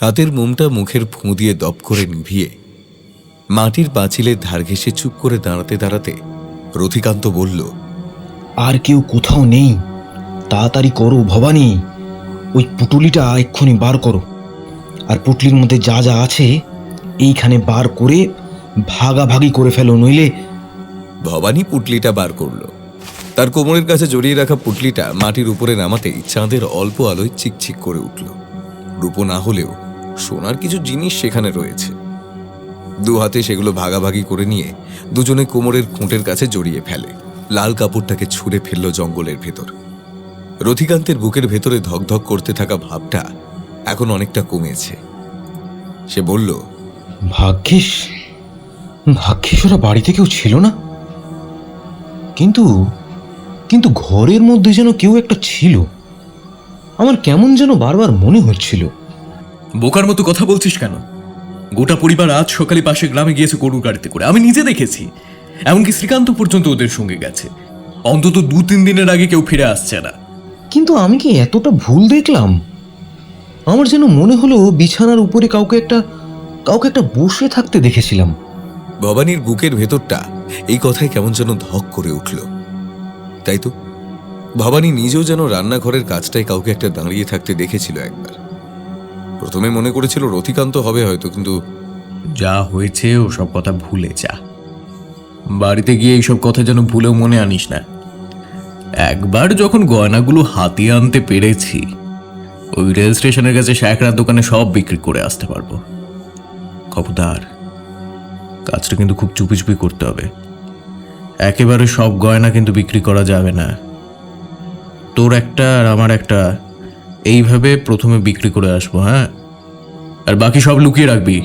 হাতের মোমটা মুখের ফুঁ দিয়ে দপ করে নিভিয়ে মাটির পাঁচিলের ধার ঘেঁষে চুপ করে দাঁড়াতে দাঁড়াতে রথিকান্ত বলল, আর কেউ কোথাও নেই? তাড়াতাড়ি করো ভবানী, ওই পুটুলিটা এক্ষুনি বার করো, আর পুটলির মধ্যে যা যা আছে এইখানে বার করে ভাগাভাগি করে ফেলো, নইলে। ভবানী পুটলিটা বার করল। তার কোমরের কাছে জড়িয়ে রাখা পুটলিটা মাটির উপরে নামাতেই চাঁদের অল্প আলোয় চিকচিক করে উঠল। রূপো না হলেও সোনার কিছু জিনিস সেখানে রয়েছে। দু হাতে সেগুলো ভাগাভাগি করে নিয়ে দুজনে কোমরের খুঁটের কাছে জড়িয়ে ফেলে। লাল কাপড়টাকে ছুঁড়ে ফেলল জঙ্গলের ভেতর। রথিকান্তের বুকের ভেতরে ধকধক করতে থাকা ভাবটা এখন অনেকটা কমেছে। সে বলল, ভাগ্যিস ভাগ্যিস ওরা বাড়িতে কেউ ছিল না। কিন্তু কিন্তু ঘরের মধ্যে যেন কেউ একটা ছিল। আমার কেমন যেন বারবার মনে হচ্ছিল। বোকার মতো কথা বলছিস কেন? গোটা পরিবার আজ সকালে পাশে গ্রামে গিয়েছে গরুর গাড়িতে করে, আমি নিজে দেখেছি। এমনকি শ্রীকান্ত পর্যন্ত ওদের সঙ্গে গেছে। অন্তত 2-3 দিনের আগে কেউ ফিরে আসছে না। কিন্তু আমি কি এতটা ভুল দেখলাম? আমার যেন মনে হলো বিছানার উপরে কাউকে একটা বসে থাকতে দেখেছিলাম। ভবানীর বুকের ভেতরটা এই কথায় কেমন যেন ধক করে উঠল। তাই তো, ভবানী নিজেও যেন রান্নাঘরের কাজটায় কাউকে একটা দাঁড়িয়ে থাকতে দেখেছিল একবার। প্রথমে মনে করেছিল রথিকান্ত হবে হয়তো, কিন্তু যা হয়েছে ওসব কথা ভুলে যা। বাড়িতে গিয়ে এইসব কথা যেন ভুলেও মনে আনিস না। একবার যখন গয়নাগুলো হাতিয়ে আনতে পেরেছি, ওই রেল স্টেশনের কাছে শ্যাকরার দোকানে সব বিক্রি করে আসতে পারবো। খবরদার, কাজটা কিন্তু খুব চুপি চুপি করতে হবে। একেবারে সব গয়না কিন্তু বিক্রি করা যাবে না। তোর একটা আর আমার একটা, এইভাবে প্রথমে বিক্রি করে আসবো। হ্যাঁ, আর বাকি সব লুকিয়ে রাখবি।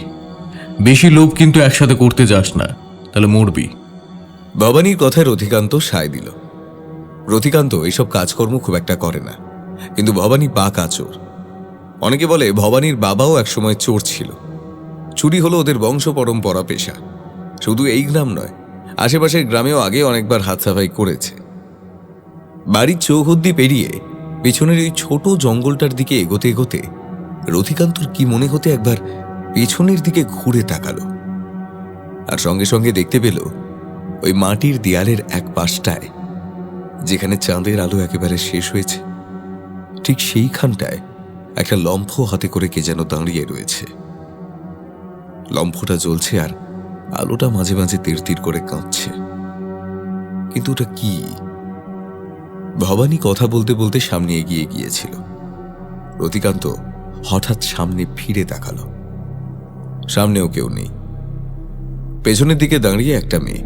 বেশি লোভ কিন্তু একসাথে করতে যাস না, তাহলে মরবি। ভবানীর কথায় রথিকান্ত সায় দিল। রথিকান্ত এইসব কাজকর্ম খুব একটা করে না, কিন্তু ভবানী পাকা চোর। অনেকে বলে ভবানীর বাবাও একসময় চোর ছিল। চুরি হলো ওদের বংশ পরম্পরা পেশা। শুধু এই গ্রাম নয়, আশেপাশের গ্রামেও আগে অনেকবার হাত সাফাই করেছে। বাড়ির চৌহদ্দি পেরিয়ে পেছনের ওই ছোট জঙ্গলটার দিকে এগোতে এগোতে রথিকান্তর কি মনে হতে একবার পেছনের দিকে ঘুরে তাকালো, আর সঙ্গে সঙ্গে দেখতে পেল ওই মাটির দেয়ালের এক পাশটায়, যেখানে চাঁদের আলো একেবারে শেষ হয়েছে, ঠিক সেইখানটায় একটা লম্ফ হাতে করে কে যেন দাঁড়িয়ে রয়েছে। লম্ফটা জ্বলছে আর আলোটা মাঝে মাঝে তীর তীর করে কাঁপছে। কিন্তু ওটা কি? ভবানী কথা বলতে বলতে সামনে এগিয়ে গিয়েছিল। রথিকান্ত হঠাৎ সামনে ফিরে তাকালো। সামনেও কেউ নেই। পেছনের দিকে দাঁড়িয়ে একটা মেয়ে।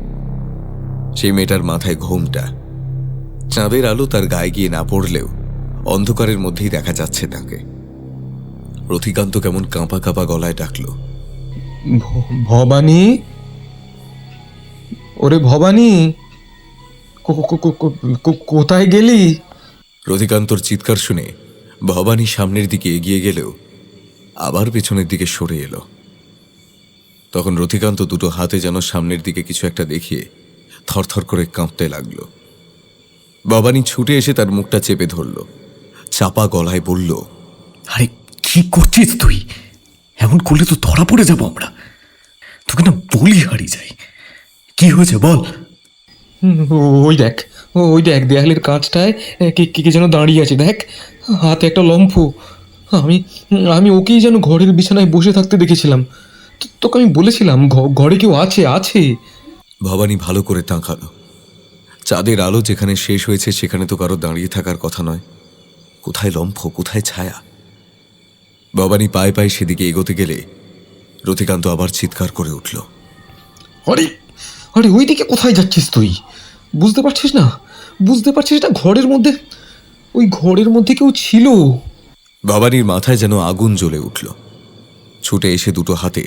সেই মেয়েটার মাথায় ঘোমটা। চাঁদের আলো তার গায়ে গিয়ে না পড়লেও অন্ধকারের মধ্যেই দেখা যাচ্ছে তাকে। রথিকান্ত কেমন কাঁপা কাঁপা গলায় ডাকলো, ভবানী, ওরে ভবানী, কোথায় গেলি? রথিকান্তর চিৎকার শুনে ভবানী সামনের দিকে এগিয়ে গেলেও আবার পেছনের দিকে সরে এলো। তখন রথিকান্ত দুটো হাতে যেন সামনের দিকে কিছু একটা দেখিয়ে থরথর করে কাঁপতে লাগলো। ভবানী ছুটে এসে তার মুখটা চেপে ধরল, চাপা গলায় বলল, আরে কি করছিস তুই? এমন করলে তো ধরা পড়ে যাবো আমরা। তোকে না বলি হারিয়ে যাই। কি হয়েছে বল? ওই দেখ, ওই দেখ, দেয়ালের কাঁচটায় কে যেন দাঁড়িয়ে আছে। দেখ, হাতে একটা লম্ফ। আমি আমি ওকেই যেন ঘরের বিছানায় বসে থাকতে দেখেছিলাম। তোকে আমি বলেছিলাম ঘরে কেউ আছে আছে। ভবানী ভালো করে তাকালো। চাঁদের আলো যেখানে শেষ হয়েছে সেখানে তো কারো দাঁড়িয়ে থাকার কথা নয়। কোথায় লম্ফ, কোথায় ছায়া? ভবানী পায়ে পায়ে সেদিকে এগোতে গেলে রথিকান্ত আবার চিৎকার করে উঠল, আরে আরে, ওই দিকে কোথায় যাচ্ছিস তুই? বুঝতে পারছিস না? ঘরের মধ্যে, ওই ঘরের মধ্যে কেউ ছিল। ভবানীর মাথায় যেন আগুন জ্বলে উঠল। ছুটে এসে দুটো হাতে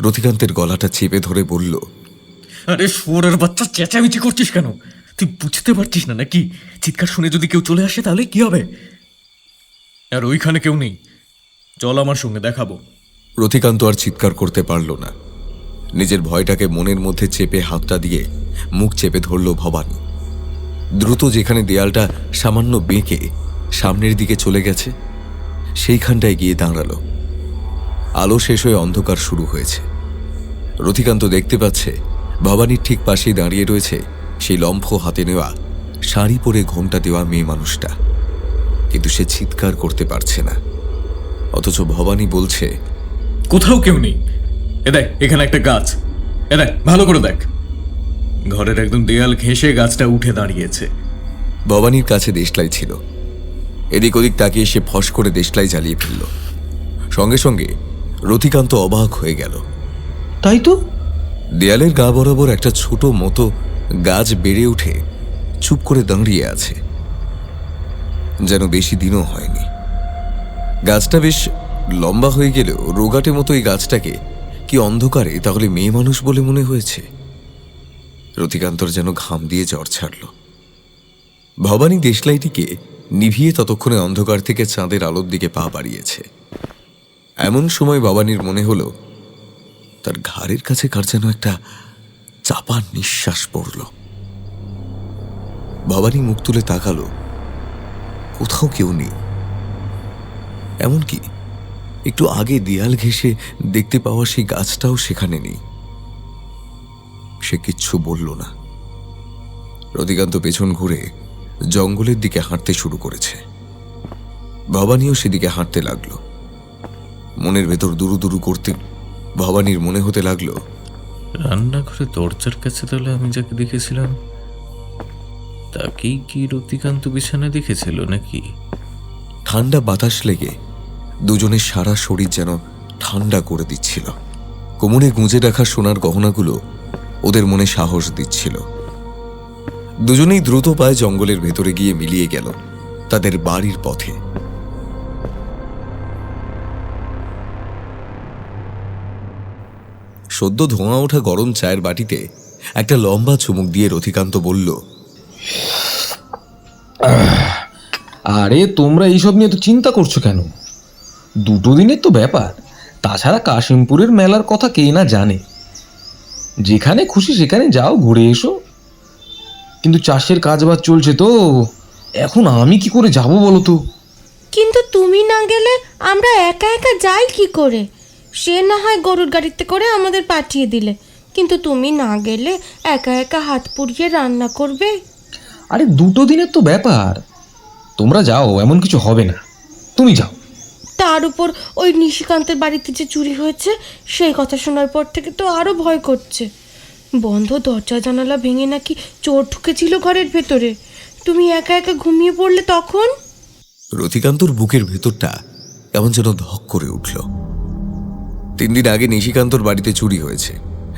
রথিকান্তের গলাটা চেপে ধরে বলল, আরে শুয়োরের বাচ্চা, চেঁচামেচি করছিস কেন? তুই বুঝতে পারছিস না নাকি? চিৎকার শুনে যদি কেউ চলে আসে তাহলে কি হবে? আর ওইখানে কেউ নেই, চল আমার সঙ্গে দেখাবো। রথিকান্ত আর চিৎকার করতে পারল না। নিজের ভয়টাকে মনের মধ্যে চেপে হাতটা দিয়ে মুখ চেপে ধরল ভবানী। দ্রুত যেখানে দেয়ালটা সামান্য বেঁকে সামনের দিকে চলে গেছে সেইখানটায় গিয়ে দাঁড়ালো। আলো শেষ হয়ে অন্ধকার শুরু হয়েছে। রথিকান্ত দেখতে পাচ্ছে ভবানীর ঠিক পাশেই দাঁড়িয়ে রয়েছে সেই লম্ফ হাতে নেওয়া, শাড়ি পরে ঘোমটা দেওয়া মেয়ে মানুষটা। কিন্তু সে চিৎকার করতে পারছে না, অথচ ভবানী বলছে, কোথাও কেউ নেই। এ দেখ, এখানে একটা গাছ। এ দেখ, ভালো করে দেখ, ঘরের একদম দেয়াল ঘেঁষে গাছটা উঠে দাঁড়িয়েছে। ভবানীর কাছে দেশলাই ছিল। এদিক ওদিক তাকিয়ে সে ফস করে দেশলাই জ্বালিয়ে ফেলল। সঙ্গে সঙ্গে রথিকান্ত অবাক হয়ে গেল। তাই তো, দেয়ালের গা বরাবর একটা ছোট মতো গাছ বেড়ে উঠে চুপ করে দাঁড়িয়ে আছে, যেন বেশি দিনও হয়নি। গাছটা বেশ লম্বা হয়ে গেলেও রোগাটে মতো এই গাছটাকে কি অন্ধকারে তাহলে মেয়ে মানুষ বলে মনে হয়েছে। রথিকান্তর যেন ঘাম দিয়ে জ্বর ছাড়ল। ভবানী দেশলাইটিকে নিভিয়ে ততক্ষণে অন্ধকার থেকে চাঁদের আলোর দিকে পা বাড়িয়েছে। এমন সময় ভবানীর মনে হলো তার ঘাড়ের কাছে কার যেন একটা চাপা নিঃশ্বাস পড়ল। ভবানী মুখ তুলে তাকালো, কোথাও কেউ নেই। এমনকি একটু আগে দেয়াল ঘেঁষে দেখতে পাওয়া সেই গাছটাও সেখানে নেই। সে কিচ্ছু বলল না। রথিকান্ত পেছন ঘুরে জঙ্গলের দিকে হাঁটতে শুরু করেছে। ভবানীও সেদিকে হাঁটতে লাগলো। মনের ভেতর দুরু দুরু করতে ভবানীর মনে হতে লাগলো, রান্নাঘরে দরজার কাছে তাহলে আমি যাকে দেখেছিলাম তাকেই কি রতিকান্ত বিছানায় দেখেছিল নাকি? ঠান্ডা বাতাস লেগে দুজনের সারা শরীর যেন ঠান্ডা করে দিচ্ছিল। কোমরে গুঁজে রাখা সোনার গহনাগুলো ওদের মনে সাহস দিচ্ছিল। দুজনেই দ্রুত পায়ে জঙ্গলের ভেতরে গিয়ে মিলিয়ে গেল তাদের বাড়ির পথে। সদ্য ধোঁয়া ওঠা গরম চায়ের বাটিতে একটা লম্বা চুমুক দিয়ে রথিকান্ত বলল, আরে তোমরা এইসব নিয়ে তো চিন্তা করছো কেন? 2 দিনের তো ব্যাপার। তাছাড়া কাশিমপুরের মেলার কথা কে না জানে। যেখানে খুশি সেখানে যাও, ঘুরে এসো। কিন্তু চাষের কাজবাজ চলছে তো, এখন আমি কি করে যাব বলো তো? কিন্তু তুমি না গেলে আমরা একা একা যাই কি করে? সে না হয় গরুর গাড়িতে করে আমাদের পাঠিয়ে দিলে, কিন্তু তুমি না গেলে একা একা হাত পুড়িয়ে রান্না করবে। আরে 2 দিনের তো ব্যাপার, তোমরা যাও, এমন কিছু হবে না। তুমি যাও। তার উপর ওই নিশিকান্তের বাড়িতে যে চুরি হয়েছে সেই কথা শোনার পর থেকে তো আরো ভয় করছে। বন্ধ দরজা জানালা ভেঙে নাকি চোর ঢুকেছিল ঘরের ভেতরে। তুমি একা একা ঘুমিয়ে পড়লে তখন? রথিকান্তর বুকের ভেতরটা কেমন যেন ধক করে উঠল। 3 দিন আগে নিশিকান্তর বাড়িতে চুরি হয়েছে,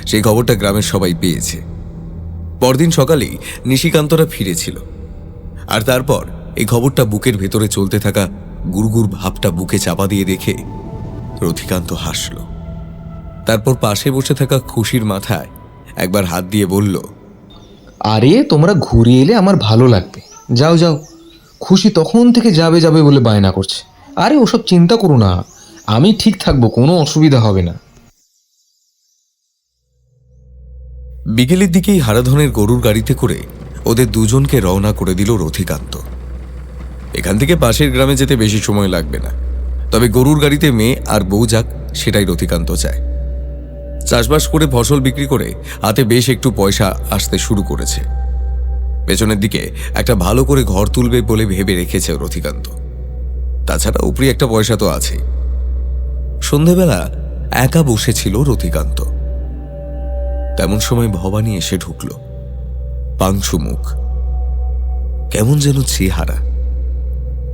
সেই খবরটা গ্রামের সবাই পেয়েছে। পরদিন সকালেই নিশিকান্তরা ফিরেছিল। আর তারপর এই খবরটা বুকের ভেতরে চলতে থাকা গুড়গুড় ভাবটা বুকে চাপা দিয়ে দেখে রথিকান্ত হাসল। তারপর পাশে বসে থাকা খুশির মাথায় একবার হাত দিয়ে বলল, আরে তোমরা ঘুরে এলে আমার ভালো লাগবে। যাও যাও। খুশি তখন থেকে যাবে যাবে বলে বায়না করছে। আরে ওসব চিন্তা করো না, আমি ঠিক থাকবো, কোনো অসুবিধা হবে না। বিকেলের দিকেই হারাধনের গরুর গাড়িতে করে ওদের দুজনকে রওনা করে দিল রথিকান্ত। এখান থেকে পাশের গ্রামে যেতে বেশি সময় লাগবে না, তবে গরুর গাড়িতে মেয়ে আর বউ যাক সেটাই রথিকান্ত চায়। চাষবাস করে ফসল বিক্রি করে হাতে বেশ একটু পয়সা আসতে শুরু করেছে। পেছনের দিকে একটা ভালো করে ঘর তুলবে বলে ভেবে রেখেছে রথিকান্ত। তাছাড়া উপরি একটা পয়সা তো আছে। সন্ধেবেলা একা বসেছিল রথিকান্ত। তেমন সময় ভবানী এসে ঢুকল। পাংশু মুখ, কেমন যেন চেহারা।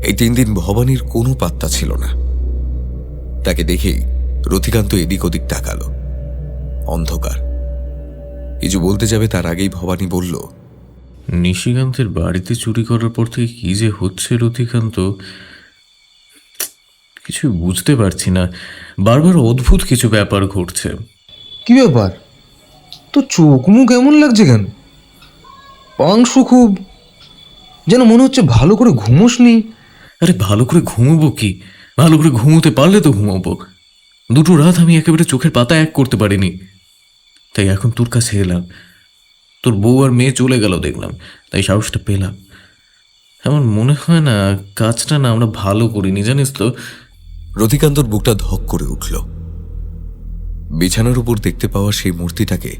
এই 3 দিন ভবানীর কোনো পাত্তা ছিল না। তাকে দেখেই রথিকান্ত এদিক ওদিক তাকালো। অন্ধকার। কিছু বলতে যাবে তার আগেই ভবানী বলল, নিশিকান্তের বাড়িতে চুরি করার পর থেকে কি যে হচ্ছে রতিকান্ত, কিছু বুঝতে পারছি না। বারবার অদ্ভুত কিছু ব্যাপার ঘটছে। কি ব্যাপার? তো চোখ মুখ এমন লাগছে কেন? পাংশু খুব, যেন মনে হচ্ছে ভালো করে ঘুমোসনি। আরে ভালো করে ঘুমোবো কি? ভালো করে ঘুমোতে পারলে তো ঘুমাবো। 2 রাত আমি একেবারে চোখের পাতা এক করতে পারিনি, তাই এখন তোর কাছে এলাম। তোর বউ আর মেয়ে চলে গেল দেখলাম, তাই সাহসটা পেলাম। এমন মনে হয় না, কাজটা না আমরা ভালো করিনি, জানিস তো। রথিকান্তর বুকটা ধক করে উঠল। বিছানার উপর দেখতে পাওয়া সেই মূর্তিটাকে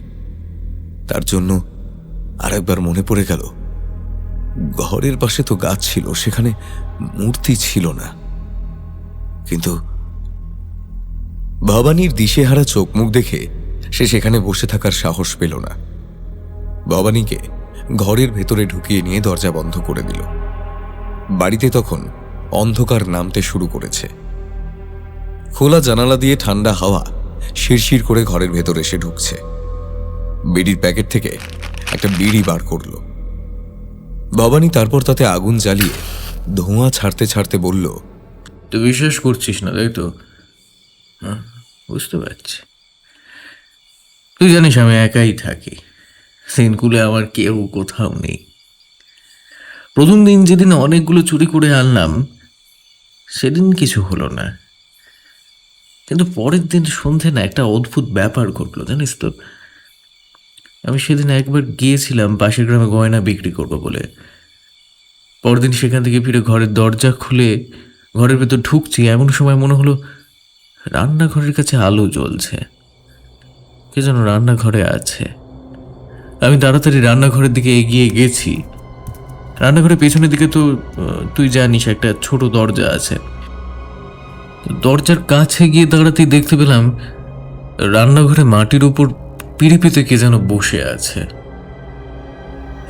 তার জন্য আরেকবার মনে পড়ে গেল ঘরের পাশে তো গাছ ছিল, সেখানে মূর্তি ছিল না। কিন্তু ভবানীর দিশেহারা চোখ মুখ দেখে সে সেখানে বসে থাকার সাহস পেল না। ভবানীকে ঘরের ভেতরে ঢুকিয়ে নিয়ে দরজা বন্ধ করে দিল। বাড়িতে তখন অন্ধকার নামতে শুরু করেছে। খোলা জানালা দিয়ে ঠান্ডা হাওয়া শিরশির করে ঘরের ভেতর এসে ঢুকছে। বিড়ির প্যাকেট থেকে একটা বিড়ি বার করল ভবানী। তারপর তাতে আগুন জ্বালিয়ে ধোঁয়া ছাড়তে ছাড়তে বলল, তুই বিশ্বাস করছিস না, তাই তো? হ্যাঁ, বুঝতে পারছি। তুই জানিস আমি একাই থাকি, সিনকুলে আমার কেউ কোথাও নেই। প্রথম দিন যেদিন অনেকগুলো চুরি করে আনলাম সেদিন কিছু হলো না, কিন্তু পরের দিন সন্ধে না একটা অদ্ভুত ব্যাপার ঘটলো, জানিস তো? আমি সেদিন একবার গিয়েছিলাম পাশের গ্রামে গয়না বিক্রি করবো বলে। পরদিন সেখান থেকে ফিরে ঘরের দরজা খুলে ঘরের ভেতর ঢুকছি, এমন সময় মনে হলো রান্নাঘরের কাছে আলো জ্বলছে। কে যেন রান্নাঘরে আছে। আমি তাড়াতাড়ি রান্নাঘরের দিকে এগিয়ে গেছি। রান্নাঘরের পেছনের দিকে তো তুই জানিস একটা ছোট দরজা আছে। দরজার কাছে গিয়ে দাঁড়াতেই দেখতে পেলাম রান্নাঘরে মাটির উপর পিড়িপিতে কে যেন বসে আছে।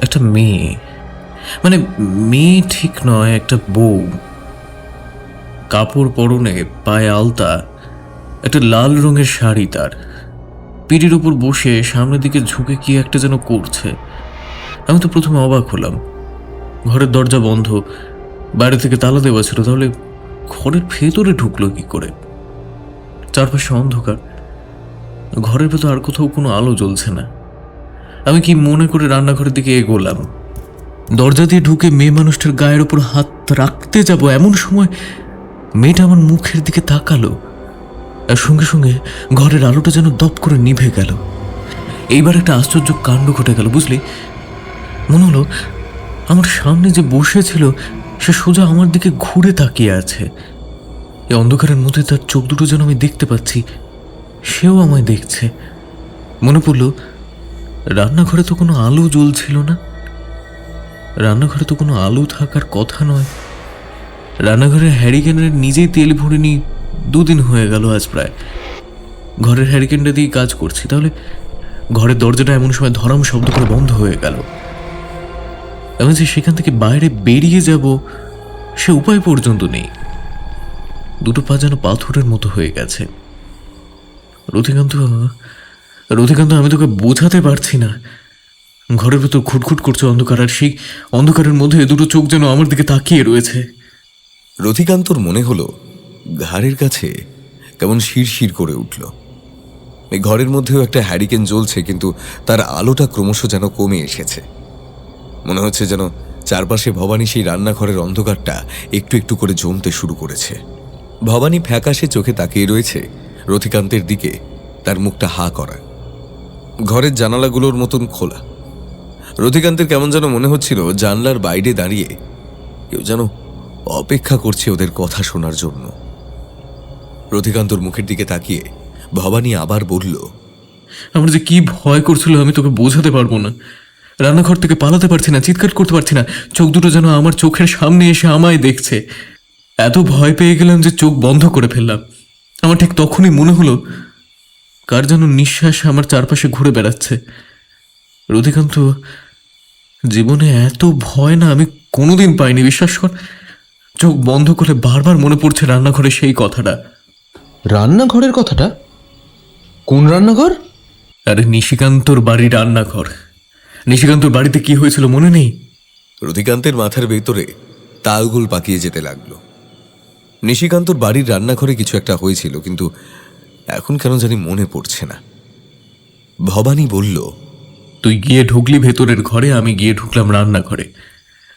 একটা মেয়ে, মানে মেয়ে ঠিক নয়, একটা বউ। কাপড় পরনে, পায়ে আলতা, একটা লাল রঙের শাড়ি। তার পিঠের উপর বসে সামনের দিকে ঝুঁকে কি একটা যেন করছে। আমি তো প্রথমে অবাক হলাম। ঘরের দরজা বন্ধ, বাইরে থেকে তালা দেওয়া ছিল, তাহলে ঘরের ভেতরে ঢুকলো কি করে? চারপাশে অন্ধকার, ঘরের ভেতর আর কোথাও কোনো আলো জ্বলছে না। আমি কি মনে করে রান্নাঘরের দিকে এগোলাম। দরজা দিয়ে ঢুকে মেয়ে মানুষটার গায়ের উপর হাত রাখতে যাব, এমন সময় মেয়েটা আমার মুখের দিকে তাকালো, আর সঙ্গে সঙ্গে ঘরের আলোটা যেন দপ করে নিভে গেল। এইবার একটা আশ্চর্য কাণ্ড ঘটে গেল, বুঝলি? মনে হলো আমার সামনে যে বসেছিল সে সোজা আমার দিকে ঘুরে তাকিয়ে আছে। এই অন্ধকারের মধ্যে তার চোখ দুটো যেন আমি দেখতে পাচ্ছি, সেও আমায় দেখছে। মনে পড়ল রান্নাঘরে তো কোনো আলো জ্বলছিল না। রান্নাঘরে তো কোনো আলো থাকার কথা নয়। রান্নাঘরের হ্যারিকেনের নিজেই তেল ভরিনি, 2 দিন হয়ে গেল আজ প্রায়। ঘরের হ্যারিকেনটা দিয়ে কাজ করছি, তাহলে ঘরের দরজাটা এমন সময় ধরাম শব্দ করে বন্ধ হয়ে গেল। আমি যে সেখান থেকে বাইরে বেরিয়ে যাব সে উপায় পর্যন্ত নেই। দুটো পা যেন পাথরের মতো হয়ে গেছে। রথিকান্ত, রথিকান্ত, আমি তোকে বোঝাতে পারছি না। ঘরের ভেতর খুটখুট করছে অন্ধকার, আর সেই অন্ধকারের মধ্যে দুটো চোখ যেন আমার দিকে তাকিয়ে রয়েছে। রথিকান্তর মনে হলো ঘাড়ের কাছে কেমন শিরশির করে উঠল। এই ঘরের মধ্যেও একটা হ্যারিকেন জ্বলছে, কিন্তু তার আলোটা ক্রমশ যেন কমে এসেছে। মনে হচ্ছে যেন চারপাশে ভবানী সেই রান্নাঘরের অন্ধকারটা একটু একটু করে জমতে শুরু করেছে। ভবানী ফ্যাকাশে চোখে তাকিয়ে রয়েছে রথিকান্তের দিকে, তার মুখটা হা করা, ঘরের জানালাগুলোর মতন খোলা। রথিকান্তের কেমন যেন মনে হচ্ছিল জানলার বাইরে দাঁড়িয়ে কেউ যেন অপেক্ষা করছে ওদের কথা শোনার জন্য। রথিকান্তর মুখের দিকে তাকিয়ে ভবানী আবার বলল, আমার যে কি ভয় করছিল আমি তোকে বোঝাতে পারবো না। রান্নাঘর থেকে পালাতে পারছি না, চিৎকার করতে পারছি না। চোখ দুটো যেন আমার চোখের সামনে এসে আমায় দেখছে। এত ভয় পেয়ে গেলাম যে চোখ বন্ধ করে ফেললাম। আমার ঠিক তখনই মনে হলো কার যেন নিঃশ্বাস আমার চারপাশে ঘুরে বেড়াচ্ছে। রথিকান্ত, জীবনে এত ভয় না আমি কোনোদিন পাইনি, বিশ্বাস কর। চোখ বন্ধ করে বারবার মনে পড়ছে রান্নাঘরে সেই কথাটা। রান্নাঘরের কথাটা? কোন রান্নাঘর? আরে নিশিকান্তর বাড়ির রান্নাঘর। নিশিকান্তর বাড়িতে কি হয়েছিল মনে নেই? রথিকান্তের মাথার ভেতরে তালগোল পাকিয়ে যেতে লাগলো। নিশিকান্তর বাড়ির রান্নাঘরে কিছু একটা হয়েছিল, কিন্তু এখন কেন জানি মনে পড়ছে না। ভবানী বলল, তুই গিয়ে ঢুকলি ভেতরের ঘরে, আমি গিয়ে ঢুকলাম রান্নাঘরে।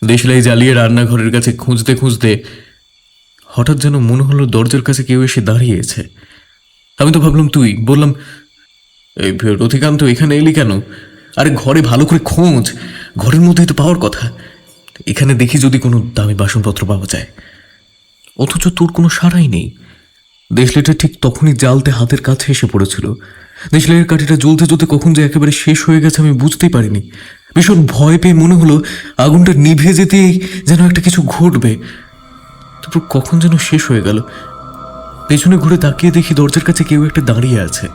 দেশলাই জ্বালিয়ে রান্নাঘরের কাছে খুঁজতে খুঁজতে হঠাৎ যেন মনে হলো দরজার কাছে কেউ এসে দাঁড়িয়েছে। আমি তো ভাবলাম তুই। বললাম, এই রথিকান্ত, এখানে এলি কেন? আরে ঘরে ভালো করে খোঁজ, ঘরের মধ্যেই তো পাওয়ার কথা। এখানে দেখি যদি কোনো দামি বাসনপত্র পাওয়া যায়। অথচ তোর কোনো সাড়াই নেই। দেশলাইটা ঠিক তখনই জ্বালতে হাতের কাছে এসে পড়েছিল। দেশলাইয়ের কাঠিটা জ্বলতে জ্বলতে কখন যে একেবারে শেষ হয়ে গেছে আমি বুঝতেই পারিনি। ভীষণ ভয় পেয়ে মনে হলো আগুনটা নিভে যেতেই যেন একটা কিছু ঘটবে। তারপর কখন যেন শেষ হয়ে গেল। পেছনে ঘুরে তাকিয়ে দেখি দরজার কাছে কেউ একটা দাঁড়িয়ে আছে,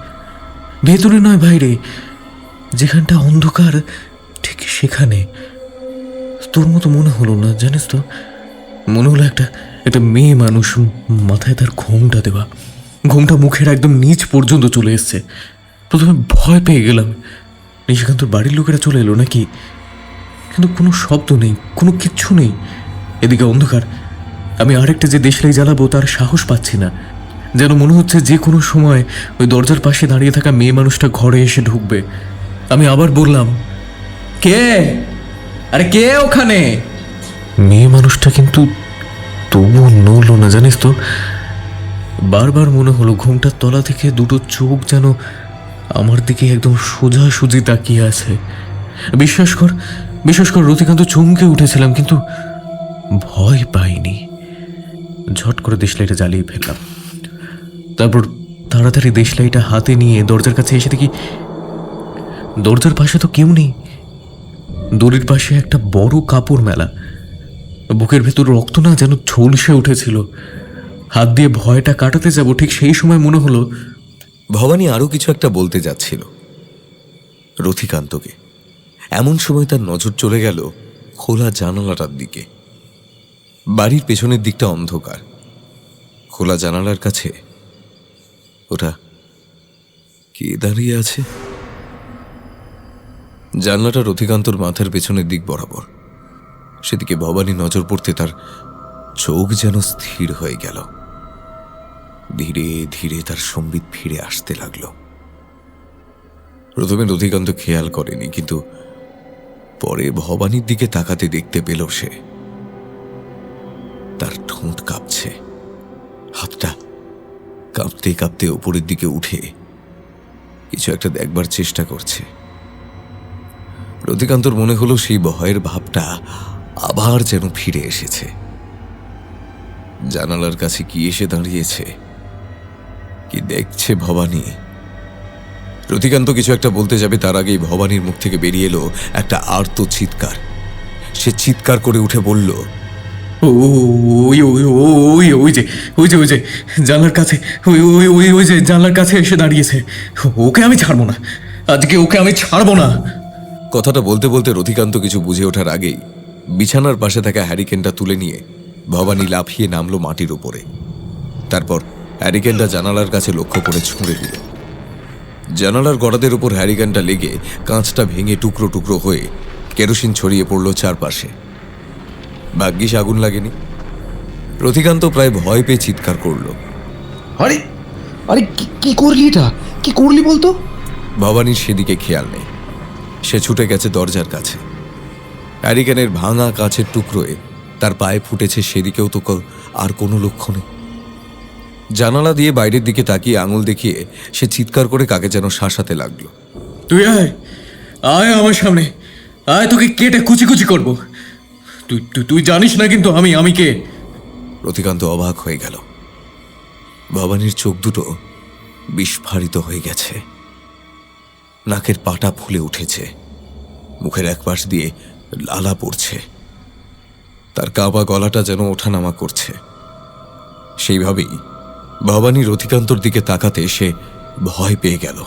ভেতরে নয় বাইরে, যেখানটা অন্ধকার ঠিক সেখানে। তোর মতো মনে হলো না, জানিস তো, মনে হলো একটা একটা মেয়ে মানুষ, মাথায় তার ঘোমটা দেওয়া, ঘোমটা মুখের একদম নিচ পর্যন্ত চলে এসছে। প্রথমে ভয় পেয়ে গেলাম, নিশিকান্তর বাড়ির লোকেরা চলে এলো নাকি, কিন্তু কোনো শব্দ নেই, কোনো কিচ্ছু নেই। এদিকে অন্ধকার, আমি আরেকটা যে দেশলাই জ্বালাবো তার সাহস পাচ্ছি না। যেন মনে হচ্ছে যে কোনো সময় ওই দরজার পাশে দাঁড়িয়ে থাকা মেয়ে মানুষটা ঘরে এসে ঢুকবে। আমি আবার বললাম, কে? আরে কে ওখানে? মেয়ে মানুষটা কিন্তু তবু নড়ল না, জানিস তো। বারবার মনে হলো ঘুমটার তলা থেকে দুটো চোখ যেন আমার দিকে একদম সোজাসুজি তাকিয়ে আছে। বিশ্বাস কর রতিকান্ত, চমকে উঠেছিলাম কিন্তু ভয় পাইনি। ঝট করে দেশলাইটা জ্বালিয়ে ফেললাম। তারপর তাড়াতাড়ি দেশলাইটা হাতে নিয়ে দরজার কাছে এসে দেখি দরজার পাশে তো কেউ নেই। দড়ির পাশে একটা বড় কাপড় মেলা। বুকের ভেতর রক্ত না যেন ঝলসে উঠেছিল। হাত দিয়ে ভয়টা কাটাতে যাব, ঠিক সেই সময় মনে হলো ভবানী আরো কিছু একটা বলতে যাচ্ছিল রথিকান্তকে। এমন সময় তার নজর চলে গেল খোলা জানালাটার দিকে। বাড়ির পেছনের দিকটা অন্ধকার। খোলা জানালার কাছে ওটা কে দাঁড়িয়ে আছে? জানলাটা রথিকান্তর মাথার পেছনের দিক বরাবর। সেদিকে ভবানী নজর পড়তে তার চোখ যেন স্থির হয়ে গেল। ধীরে ধীরে তার সম্বিত ফিরে আসতে লাগলো। প্রথমে রথিকান্ত খেয়াল করেনি, কিন্তু পরে ভবানীর দিকে তাকাতে দেখতে পেল সে তার ঠোঁট কাঁপছে। হাতটা কাঁপতে কাঁপতে উপরের দিকে উঠে কিছু একটা দেখবার চেষ্টা করছে। রথিকান্তর মনে হলো সেই ভয়ের ভাবটা আবার যেন ফিরে এসেছে। জানালার কাছে কি এসে দাঁড়িয়েছে, কি দেখছে ভবানী? রথিকান্ত কিছু একটা বলতে যাবে, তার আগেই ভবানীর মুখ থেকে বেরিয়ে এলো একটা আর্ত চিৎকার। সে চিৎকার করে উঠে বলল, ওই ওই ওই ওই যে ওই যে ওই যে জানলার কাছে, ওই ওই ওই ওই যে জানলার কাছে এসে দাঁড়িয়েছে। ওকে আমি ছাড়বো না, আজকে ওকে আমি ছাড়বো না। কথাটা বলতে বলতে রথিকান্ত কিছু বুঝে ওঠার আগেই বিছানার পাশে থাকা হ্যারিকেনটা তুলে নিয়ে ভবানী লাফিয়ে নামলো মাটির উপরে। তারপর হ্যারিকেনটা জানালার কাছে লক্ষ্য করে ছুঁড়ে দিল। জানালার গড়াদের উপর হ্যারিকেনটা লেগে কাঁচটা ভেঙে টুকরো টুকরো হয়ে কেরোসিন ছড়িয়ে পড়ল চারপাশে। ভাগ্যিস আগুন লাগেনি। রথিকান্ত প্রায় ভয় পেয়ে চিৎকার করলো, আরে আরে কি করলি এটা? কি করলি বলতো? ভবানীর সেদিকে খেয়াল নেই। সে ছুটে গেছে দরজার কাছে। হ্যারিকেনের ভাঙা কাঁচের টুকরোয় তার পায়ে ফুটেছে, সেদিকেও তো আর কোনো লক্ষ্য নেই। জানালা দিয়ে বাইরের দিকে তাকিয়ে আঙুল দেখিয়ে সে চিৎকার করে কাকে যেন শাসাতে লাগলো। তুই আয়, আয় আমার সামনে, আয়, তোকে কেটে কুচি কুচি করবো। তুই তুই তুই জানিস না কিন্তু আমি কে। রথিকান্ত অবাক হয়ে গেল। ভবানীর চোখ দুটো বিস্ফারিত হয়ে গেছে, নাকের পাটা ফুলে উঠেছে, মুখের এক পাশ দিয়ে লালা পড়ছে, তার কাঁপা গলাটা যেন ওঠানামা করছে। সেইভাবেই ভবানী রথিকান্তর দিকে তাকাতে সে ভয় পেয়ে গেল।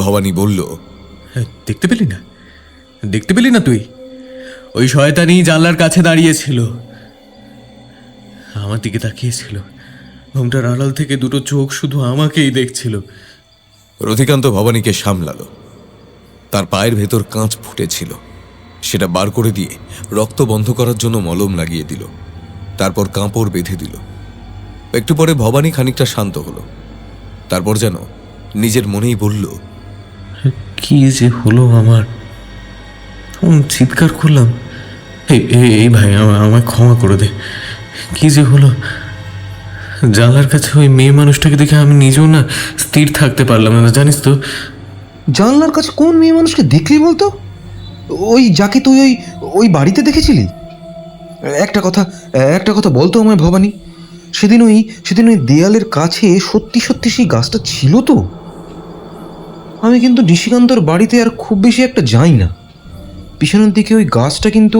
ভবানী বলল, দেখতে পেলি না তুই? ওই শয়তানি জানলার কাছে দাঁড়িয়েছিল, আমার দিকে তাকিয়েছিল। ঘুমটার আড়াল থেকে দুটো চোখ শুধু আমাকেই দেখছিল। রথিকান্ত ভবানীকে সামলালো। তার পায়ের ভেতর কাঁচ ফুটেছিল, সেটা বার করে দিয়ে রক্ত বন্ধ করার জন্য মলম লাগিয়ে দিল। তারপর কাপড় বেঁধে দিল। একটু পরে ভবানী খানিকটা শান্ত হলো। তারপর যেন নিজের মনেই বলল, কি যে হলো আমার! চিৎকার করলাম, এই ভাই আমায় ক্ষমা করে দে। কি যে হলো! জানলার কাছে ওই মেয়ে মানুষটাকে দেখে আমি নিজেও না স্থির থাকতে পারলাম না, জানিস তো। জানলার কাছে কোন মেয়ে মানুষকে দেখলি বলতো? ওই যাকে তুই ওই বাড়িতে দেখেছিলি? একটা কথা বলতো আমায় ভবানী, সেদিন ওই দেয়ালের কাছে সত্যি সত্যি সেই গাছটা ছিল তো? আমি কিন্তু নিশিকান্তর বাড়িতে আর খুব বেশি একটা যাই না। পিছনের দিকে ওই গাছটা কিন্তু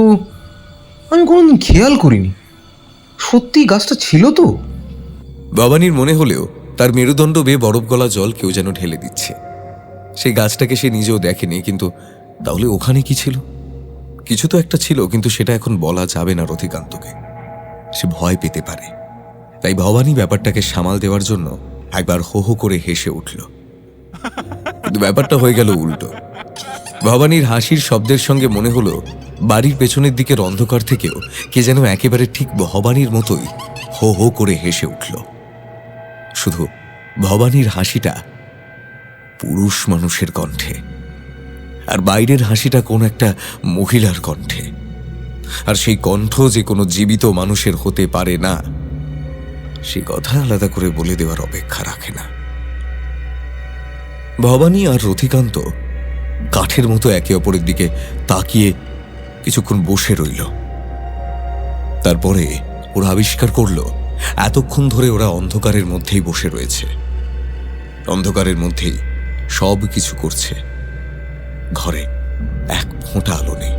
আমি কোনোদিন খেয়াল করিনি। সত্যি গাছটা ছিল তো? ভবানীর মনে হলেও তার মেরুদণ্ড বেয়ে বরফ গলা জল কেউ যেন ঢেলে দিচ্ছে। সেই গাছটাকে সে নিজেও দেখেনি, কিন্তু তাহলে ওখানে কি ছিল? কিছু তো একটা ছিল, কিন্তু সেটা এখন বলা যাবে না রথিকান্তকে। সে ভয় পেতে পারে। তাই ভবানী ব্যাপারটাকে সামাল দেওয়ার জন্য একবার হো হো করে হেসে উঠল। কিন্তু ব্যাপারটা হয়ে গেল উল্টো। ভবানীর হাসির শব্দের সঙ্গে মনে হলো বাড়ির পেছনের দিকের অন্ধকার থেকেও কে যেন একেবারে ঠিক ভবানীর মতোই হো হো করে হেসে উঠল। শুধু ভবানীর হাসিটা পুরুষ মানুষের কণ্ঠে, আর বাইরের হাসিটা কোন একটা মহিলার কণ্ঠে। আর সেই কণ্ঠ যে কোনো জীবিত মানুষের হতে পারে না, সে কথা আলাদা করে বলে দেওয়ার অপেক্ষা রাখে না। ভবানী আর রথিকান্ত কাঠের মতো একে অপরের দিকে তাকিয়ে কিছুক্ষণ বসে রইল। তারপরে ওরা আবিষ্কার করল এতক্ষণ ধরে ওরা অন্ধকারের মধ্যেই বসে রয়েছে, অন্ধকারের মধ্যেই সব কিছু করছে। ঘরে এক ফোঁটা আলো নেই,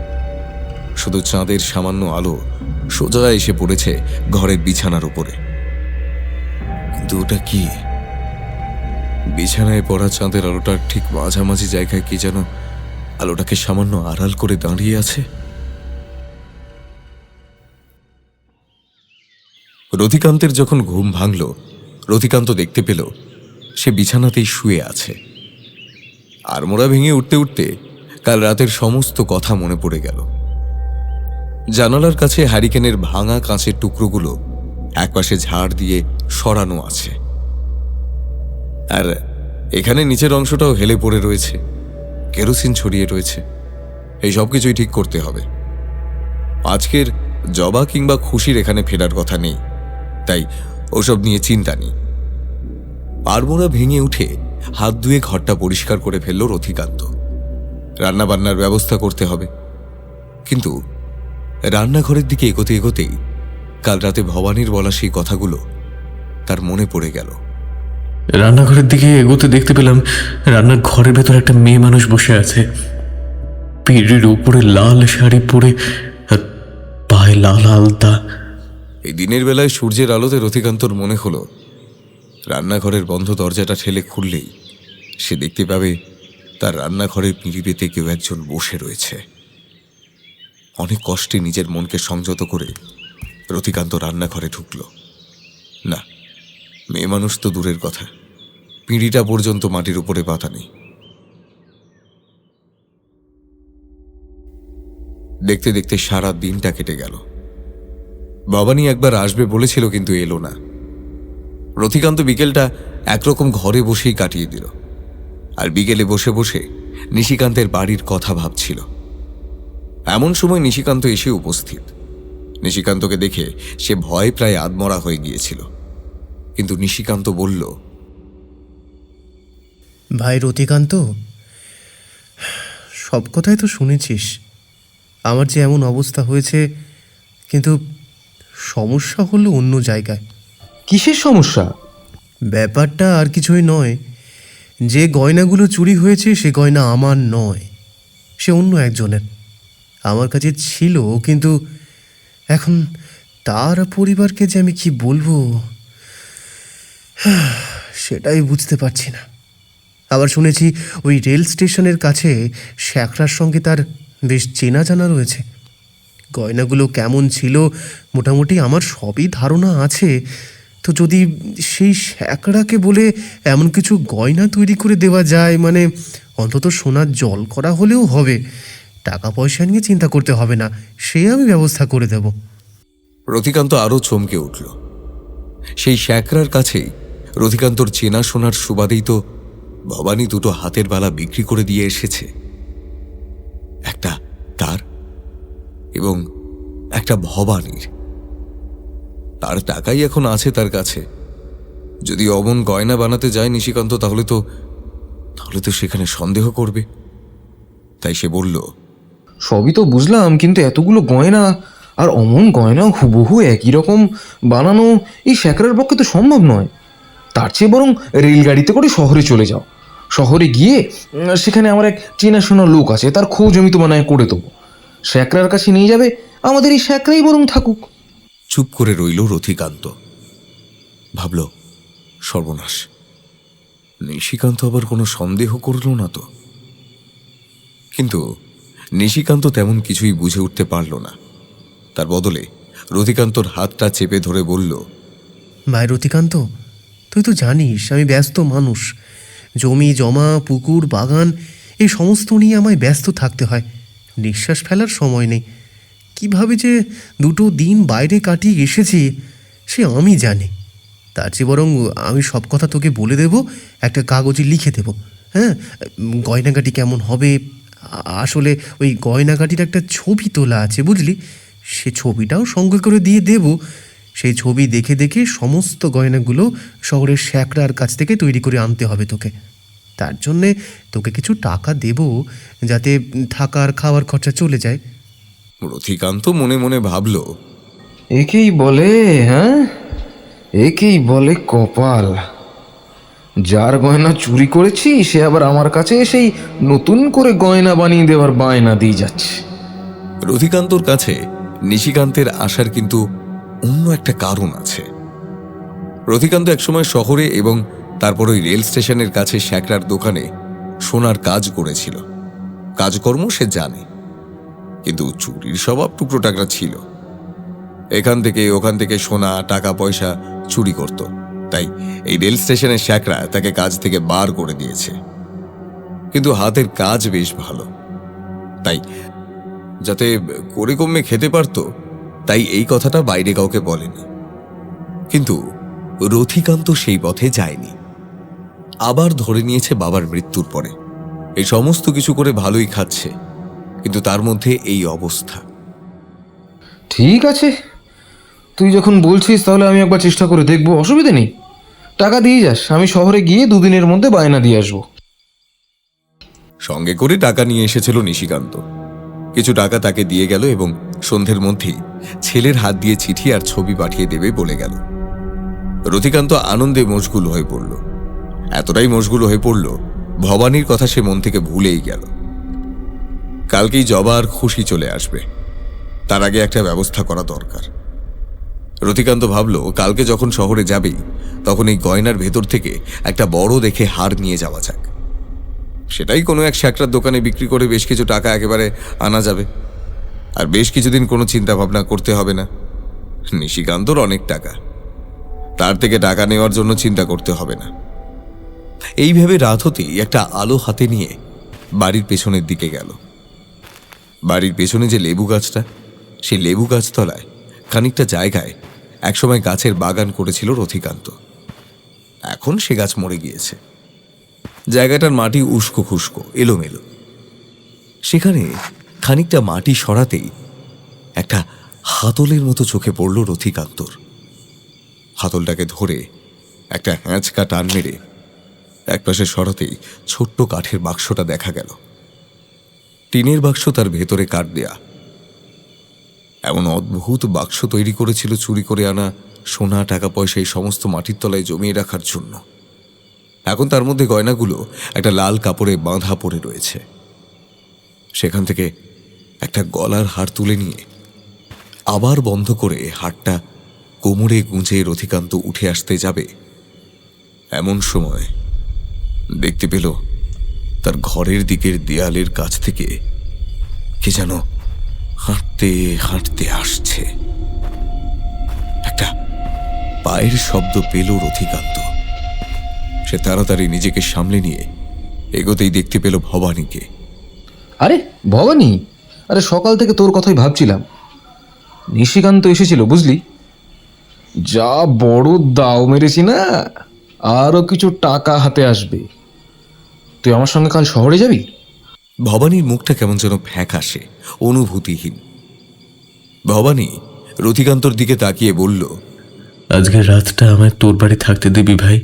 শুধু চাঁদের সামান্য আলো সোজা এসে পড়েছে ঘরের বিছানার উপরে। কিন্তু ওটা কি? বিছানায় পড়া চাঁদের আলোটার ঠিক মাঝামাঝি জায়গায় কি যেন আলোটাকে সামান্য আড়াল করে দাঁড়িয়ে আছে। রথিকান্তের যখন ঘুম ভাঙল, রথিকান্ত দেখতে পেল সে বিছানাতেই শুয়ে আছে। আড়মোড়া ভেঙে উঠতে উঠতে কাল রাতের সমস্ত কথা মনে পড়ে গেল। জানালার কাছে হ্যারিকেনের ভাঙা কাঁচের টুকরোগুলো একপাশে ঝাড় দিয়ে সরানো আছে, আর এখানে নিচের অংশটাও হেলে পড়ে রয়েছে, কেরোসিন ছড়িয়ে রয়েছে। এই সব কিছুই ঠিক করতে হবে। আজকের জবা কিংবা খুশির এখানে ফেরার কথা নেই, তাই ওসব নিয়ে চিন্তা নেই। আড়মোড়া ভেঙে উঠে হাত ধুয়ে ঘরটা পরিষ্কার করে ফেলল রথিকান্ত। রান্নাবান্নার ব্যবস্থা করতে হবে। কিন্তু রান্নাঘরের দিকে এগোতে এগোতেই কাল রাতে ভবানীর বলা সেই কথাগুলো তার মনে পড়ে গেল। রান্নাঘরের দিকে এগোতে দেখতে পেলাম রান্নার ঘরের ভেতর একটা মেয়ে মানুষ বসে আছে, পিঠের উপরে লাল শাড়ি পরে, আর পায়ে লাল আলতা। এই দিনের বেলায় সূর্যের আলোতে রথিকান্তর মনে হলো রান্নাঘরের বন্ধ দরজাটা ঠেলে খুললেই সে দেখতে পাবে তার রান্নাঘরের পিঁড়িতে কেউ একজন বসে রয়েছে। অনেক কষ্টে নিজের মনকে সংযত করে রথিকান্ত রান্নাঘরে ঢুকল। না, মেয়ে মানুষ তো দূরের কথা, পিঁড়িটা পর্যন্ত মাটির উপরে পাতা নেই। দেখতে দেখতে সারা দিনটা কেটে গেল। ভবানী একবার আসবে বলেছিল, কিন্তু এলো না। রথিকান্ত বিকেলটা একরকম ঘরে বসেই কাটিয়ে দিল, আর বিকেলে বসে বসে নিশিকান্তের বাড়ির কথা ভাবছিল। এমন সময় নিশিকান্ত এসে উপস্থিত। নিশিকান্তকে দেখে সে ভয় প্রায় আধমরা হয়ে গিয়েছিল, কিন্তু নিশিকান্ত বলল, ভাই রতিকান্ত, সব কথাই তো শুনেছিস আমার যে এমন অবস্থা হয়েছে, কিন্তু সমস্যা হলো অন্য জায়গায়। কিসের সমস্যা? ব্যাপারটা আর কিছুই নয়। যে গয়নাগুলো চুরি হয়েছে সে গয়না আমার নয়, সে অন্য একজনের। আমার কাছে ছিল, কিন্তু এখন তার পরিবারকে যে আমি কি বলবো সেটাই বুঝতে পারছি না। আবার শুনেছি ওই রেল স্টেশনের কাছে শ্যাকরার সঙ্গে তার বেশ চেনা জানা রয়েছে। গয়নাগুলো কেমন ছিল মোটামুটি আমার সবই ধারণা আছে। তো যদি সেই শ্যাকরাকে বলে এমন কিছু গয়না তৈরি করে দেওয়া যায়, মানে অন্তত সোনার জল করা হলেও হবে, টাকা পয়সা নিয়ে চিন্তা করতে হবে না, সে আমি ব্যবস্থা করে দেব। রথিকান্ত আরো চমকে উঠল। সেই শ্যাকরার কাছেই রথিকান্তর চেনা শোনার সুবাদেই তো ভবানী দুটো হাতের বালা বিক্রি করে দিয়ে এসেছে, একটা তার এবং একটা ভবানীর। তার টাকাই এখন আছে তার কাছে। যদি অমন গয়না বানাতে যায় নিশিকান্ত, তাহলে তো সেখানে সন্দেহ করবে। তাই সে বলল, সবই তো বুঝলাম, কিন্তু এতগুলো গয়না আর অমন গয়না হুবহু একই রকম বানানো এই শ্যাকরার পক্ষে তো সম্ভব নয়। তার চেয়ে বরং রেলগাড়িতে করে শহরে চলে যাও। শহরে গিয়ে সেখানে আমার এক চেনাশোনা লোক আছে, তার খোঁজ আমি তো বানায় করে দেবো। শ্যাকরার কাছে নিয়ে যাবে, আমাদের এই শ্যাকরাই বরং থাকুক। চুপ করে রইল রথিকান্ত। ভাবল, সর্বনাশ, নিশিকান্ত আবার কোনো সন্দেহ করল না তো? কিন্তু নিশিকান্ত তেমন কিছুই বুঝে উঠতে পারল না। তার বদলে রথিকান্তর হাতটা চেপে ধরে বলল, ভাই রতিকান্ত, তুই তো জানিস আমি ব্যস্ত মানুষ। জমি জমা, পুকুর, বাগান এই সমস্ত নিয়ে আমায় ব্যস্ত থাকতে হয়। নিঃশ্বাস ফেলার সময় নেই। কিভাবে যে দুটো দিন বাইরে কাটিয়ে এসেছি সে আমি জানি। তার চেয়ে বরং আমি সব কথা তোকে বলে দেব, একটা কাগজে লিখে দেব। হ্যাঁ, গয়নাগাটি কেমন হবে, আসলে ওই গয়নাগাটির একটা ছবি তোলা আছে বুঝলি, সে ছবিটাও সঙ্গে করে দিয়ে দেব। সেই ছবি দেখে দেখে সমস্ত গয়নাগুলো শহরের শ্যাকরার কাছ থেকে তৈরি করে আনতে হবে তোকে। তার জন্যে তোকে কিছু টাকা দেব, যাতে থাকার খাওয়ার খরচা চলে যায়। রথিকান্ত মনে মনে ভাবল, একেই বলে, হ্যাঁ, একেই বলে কপাল। যার গয়না চুরি করেছি সে আবার আমার কাছে সেই নতুন করে গয়না বানিয়ে দেওয়ার বায়না দিয়ে যাচ্ছে। রথিকান্তর কাছে নিশিকান্তের আসার কিন্তু অন্য একটা কারণ আছে। রথিকান্ত একসময় শহরে এবং তারপর ওই রেল স্টেশনের কাছে শ্যাকরার দোকানে সোনার কাজ করেছিল। কাজকর্ম সে জানে, কিন্তু চুরির স্বভাব টুকরো টাকরা ছিল। এখান থেকে ওখান থেকে সোনা, টাকা পয়সা চুরি করত। তাই এই রেল স্টেশনের শ্যাকরা তাকে কাজ থেকে বার করে দিয়েছে। কিন্তু হাতের কাজ বেশ ভালো, তাই যাতে করে কমে খেতে পারত, তাই এই কথাটা বাইরে কাউকে বলেনি। কিন্তু রথিকান্ত সেই পথে যায়নি। আবার ধরে নিয়েছে বাবার মৃত্যুর পরে। এই সমস্ত কিছু করে ভালোই খাচ্ছে, কিন্তু তার মধ্যে এই অবস্থা। ঠিক আছে, তুই যখন বলছিস তাহলে আমি একবার চেষ্টা করে দেখবো, অসুবিধে নেই। টাকা দিয়ে যাস, আমি শহরে গিয়ে দুদিনের মধ্যে বায়না দিয়ে আসবো। সঙ্গে করে টাকা নিয়ে এসেছিল নিশিকান্ত। কিছু টাকা তাকে দিয়ে গেল এবং সন্ধ্যের মধ্যেই ছেলের হাত দিয়ে চিঠি আর ছবি পাঠিয়ে দেবে বলে গেল। রথিকান্ত আনন্দে মশগুল হয়ে পড়ল। এতটাই মশগুল হয়ে পড়ল, ভবানীর কথা সে মন থেকে ভুলেই গেল। কালকেই জবা আর খুশি চলে আসবে, তার আগে একটা ব্যবস্থা করা দরকার। রথিকান্ত ভাবল, কালকে যখন শহরে যাবেই তখন এই গয়নার ভেতর থেকে একটা বড় দেখে হার নিয়ে যাওয়া যাক। সেটাই কোনো এক শ্যাকরার দোকানে বিক্রি করে বেশ কিছু টাকা একেবারে আনা যাবে, আর বেশ কিছুদিন কোনো চিন্তা ভাবনা করতে হবে না। নিশিকান্তর অনেক টাকা, তার থেকে টাকা নেওয়ার জন্য চিন্তা করতে হবে না। এই ভেবে রাত হতেই একটা আলো হাতে নিয়ে বাড়ির পেছনের দিকে গেল। বাড়ির পেছনে যে লেবু গাছটা, সেই লেবু গাছতলায় খানিকটা জায়গায় একসময় গাছের বাগান করেছিল রথিকান্ত। এখন সে গাছ মরে গিয়েছে। জায়গাটার মাটি উস্কো খুস্কো, এলোমেলো। সেখানে খানিকটা মাটি সরাতেই একটা হাতলের মতো চোখে পড়ল রথিকান্তর। হাতলটাকে ধরে একটা হ্যাঁচকা টান মেরে একপাশে সরাতেই ছোট্ট কাঠের বাক্সটা দেখা গেল। টিনের বাক্স, তার ভেতরে কাঠ দেয়া। এমন অদ্ভুত বাক্স তৈরি করেছিল চুরি করে আনা সোনা, টাকা পয়সা এই সমস্ত মাটির তলায় জমিয়ে রাখার জন্য। এখন তার মধ্যে গয়নাগুলো একটা লাল কাপড়ে বাঁধা পড়ে রয়েছে। সেখান থেকে একটা গলার হার তুলে নিয়ে আবার বন্ধ করে হারটা কোমরে গুঁজে রথিকান্ত উঠে আসতে যাবে, এমন সময় দেখতে পেল তার ঘরের দিকের দেয়ালের কাছ থেকে কে যেন হাঁটতে হাঁটতে আসছে। একটা পায়ের শব্দ পেল রথিকান্ত। সে তাড়াতাড়ি নিজেকে সামলে নিয়ে এগোতেই দেখতে পেল ভবানীকে। আরে ভবানী, আরে সকাল থেকে তোর কথাই ভাবছিলাম। নিশিকান্ত এসেছিল বুঝলি, যা বড় দাও মেরেছি না, আরও কিছু টাকা হাতে আসবে। তুই আমার সঙ্গে কাল শহরে যাবি? ভবানীর মুখটা কেমন যেন ফ্যাকাশে, অনুভূতিহীন। ভবানী রথিকান্তর দিকে তাকিয়ে বলল, আজকের রাতটা আমায় তোর বাড়ি থাকতে দিবি ভাই?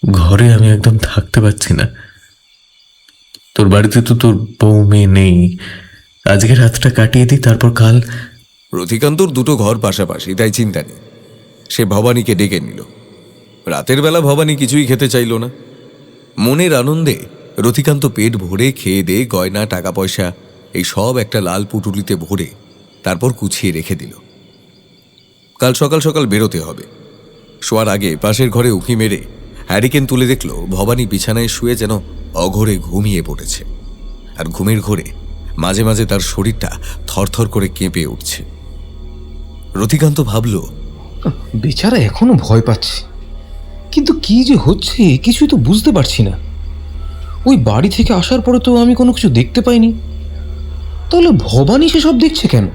ঘরে আমি একদম থাকতে পারছি না। তোর বাড়িতে তো তোর বউ মেয়ে নেই। আজকে রাতটা কাটিয়ে দিই, তারপর কাল রথিকান্তর দুটো ঘর পাশাপাশি, তাই চিন্তা নেই। সে ভবানীকে ডেকে নিল। রাতের বেলা ভবানী কিছুই খেতে চাইল না। মনের আনন্দে রথিকান্ত পেট ভরে খেয়ে দিয়ে গয়না, টাকা পয়সা এই সব একটা লাল পুটুলিতে ভরে তারপর গুছিয়ে রেখে দিল। কাল সকাল সকাল বেরোতে হবে। শোয়ার আগে পাশের ঘরে উঁকি মেরে হ্যারিকেন তুলে দেখল ভবানী বিছানায় শুয়ে যেন অঘোরে ঘুমিয়ে পড়েছে, আর ঘুমের ঘোরে মাঝে মাঝে তার শরীরটা থরথর করে কেঁপে উঠছে। রথিকান্ত ভাবল, বেচারা এখনো ভয় পাচ্ছে, কিন্তু কি যে হচ্ছে কিছুই তো বুঝতে পারছি না। ওই বাড়ি থেকে আসার পরে তো আমি কোনো কিছু দেখতে পাইনি, তাহলে ভবানী সেসব দেখছে কেন?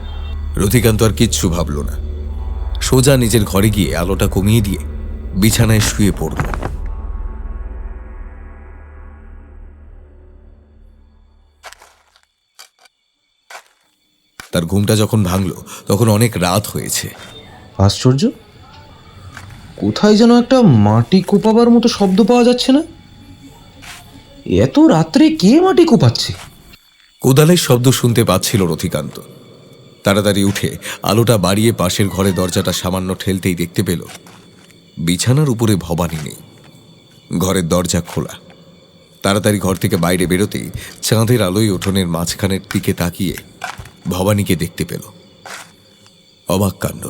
রথিকান্ত আর কিচ্ছু ভাবল না। সোজা নিজের ঘরে গিয়ে আলোটা কমিয়ে দিয়ে বিছানায় শুয়ে পড়ল। তার ঘুমটা যখন ভাঙল তখন অনেক রাত হয়েছে। আশ্চর্য, কোথায় যেন একটা মাটি কোপাবার মতো শব্দ পাওয়া যাচ্ছে না? এত রাত্রে কে মাটি কোপাচ্ছে? কোদালের শব্দ শুনতে পাচ্ছিল রথিকান্ত। তাড়াতাড়ি উঠে আলোটা বাড়িয়ে পাশের ঘরে দরজাটা সামান্য ঠেলতেই দেখতে পেল বিছানার উপরে ভবানী নেই, ঘরের দরজা খোলা। তাড়াতাড়ি ঘর থেকে বাইরে বেরোতেই চাঁদের আলোয় উঠোনের মাঝখানের দিকে তাকিয়ে ভবানীকে দেখতে পেল। অবাক কাণ্ড,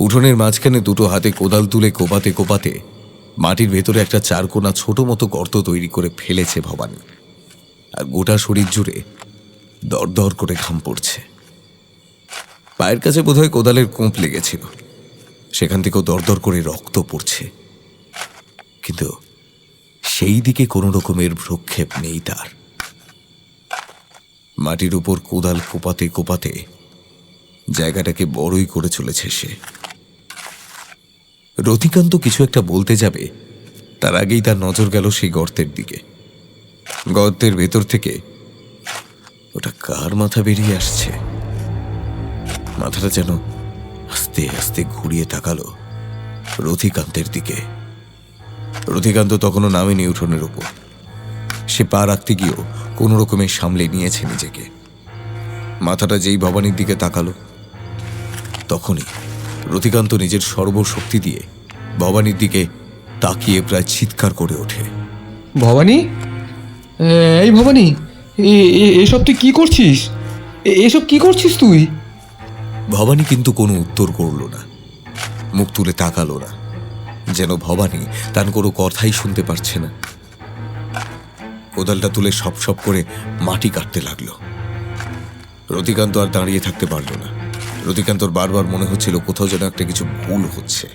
উঠোনের মাঝখানে দুটো হাতে কোদাল তুলে কোপাতে কোপাতে মাটির ভেতরে একটা চারকোনা ছোট মতো গর্ত তৈরি করে ফেলেছে ভবানী, আর গোটা শরীর জুড়ে দরদর করে ঘাম পড়ছে। পায়ের কাছে বোধহয় কোদালের কোঁপ লেগেছিল, সেখান থেকেও দরদর করে রক্ত পড়ছে, কিন্তু সেই দিকে কোনো রকমের ভ্রুক্ষেপ নেই তার। মাটির উপর কোদাল কোপাতে কোপাতে জায়গাটাকে বড়ই করে চলেছে সে। রথিকান্ত কিছু একটা বলতে যাবে, তার আগেই তার নজর গেল সেই গর্তের দিকে। গর্তের ভেতর থেকে ওটা কার মাথা বেরিয়ে আসছে? মাথাটা যেন আস্তে আস্তে ঘুরিয়ে তাকালো রথিকান্তের দিকে। রথিকান্ত তখনও নামেনি উঠোনের উপর। সে পা রাখতে গিয়েও কোনো রকমে সামলে নিয়েছে নিজেকে। মাথাটা যেই ভবানীর দিকে তাকালো, তখনই রথিকান্ত নিজের সর্বশক্তি দিয়ে ভবানীর দিকে তাকিয়ে প্রায় চিৎকার করে ওঠে। ভবানী, এই ভবানী, এসব তুই কি করছিস? এসব কি করছিস তুই? ভবানী কিন্তু কোনো উত্তর করল না, মুখ তুলে তাকালো না, যেন ভবানী তার কোনো কথাই শুনতে পারছে না। কোদালটা তুলে সপ সপ করে মাটি কাটতে লাগলো। রথিকান্ত আর দাঁড়িয়ে থাকতে পারল না। রথিকান্তর বারবার মনে হচ্ছিল কোথাও যেন একটা কিছু ভুল হচ্ছে,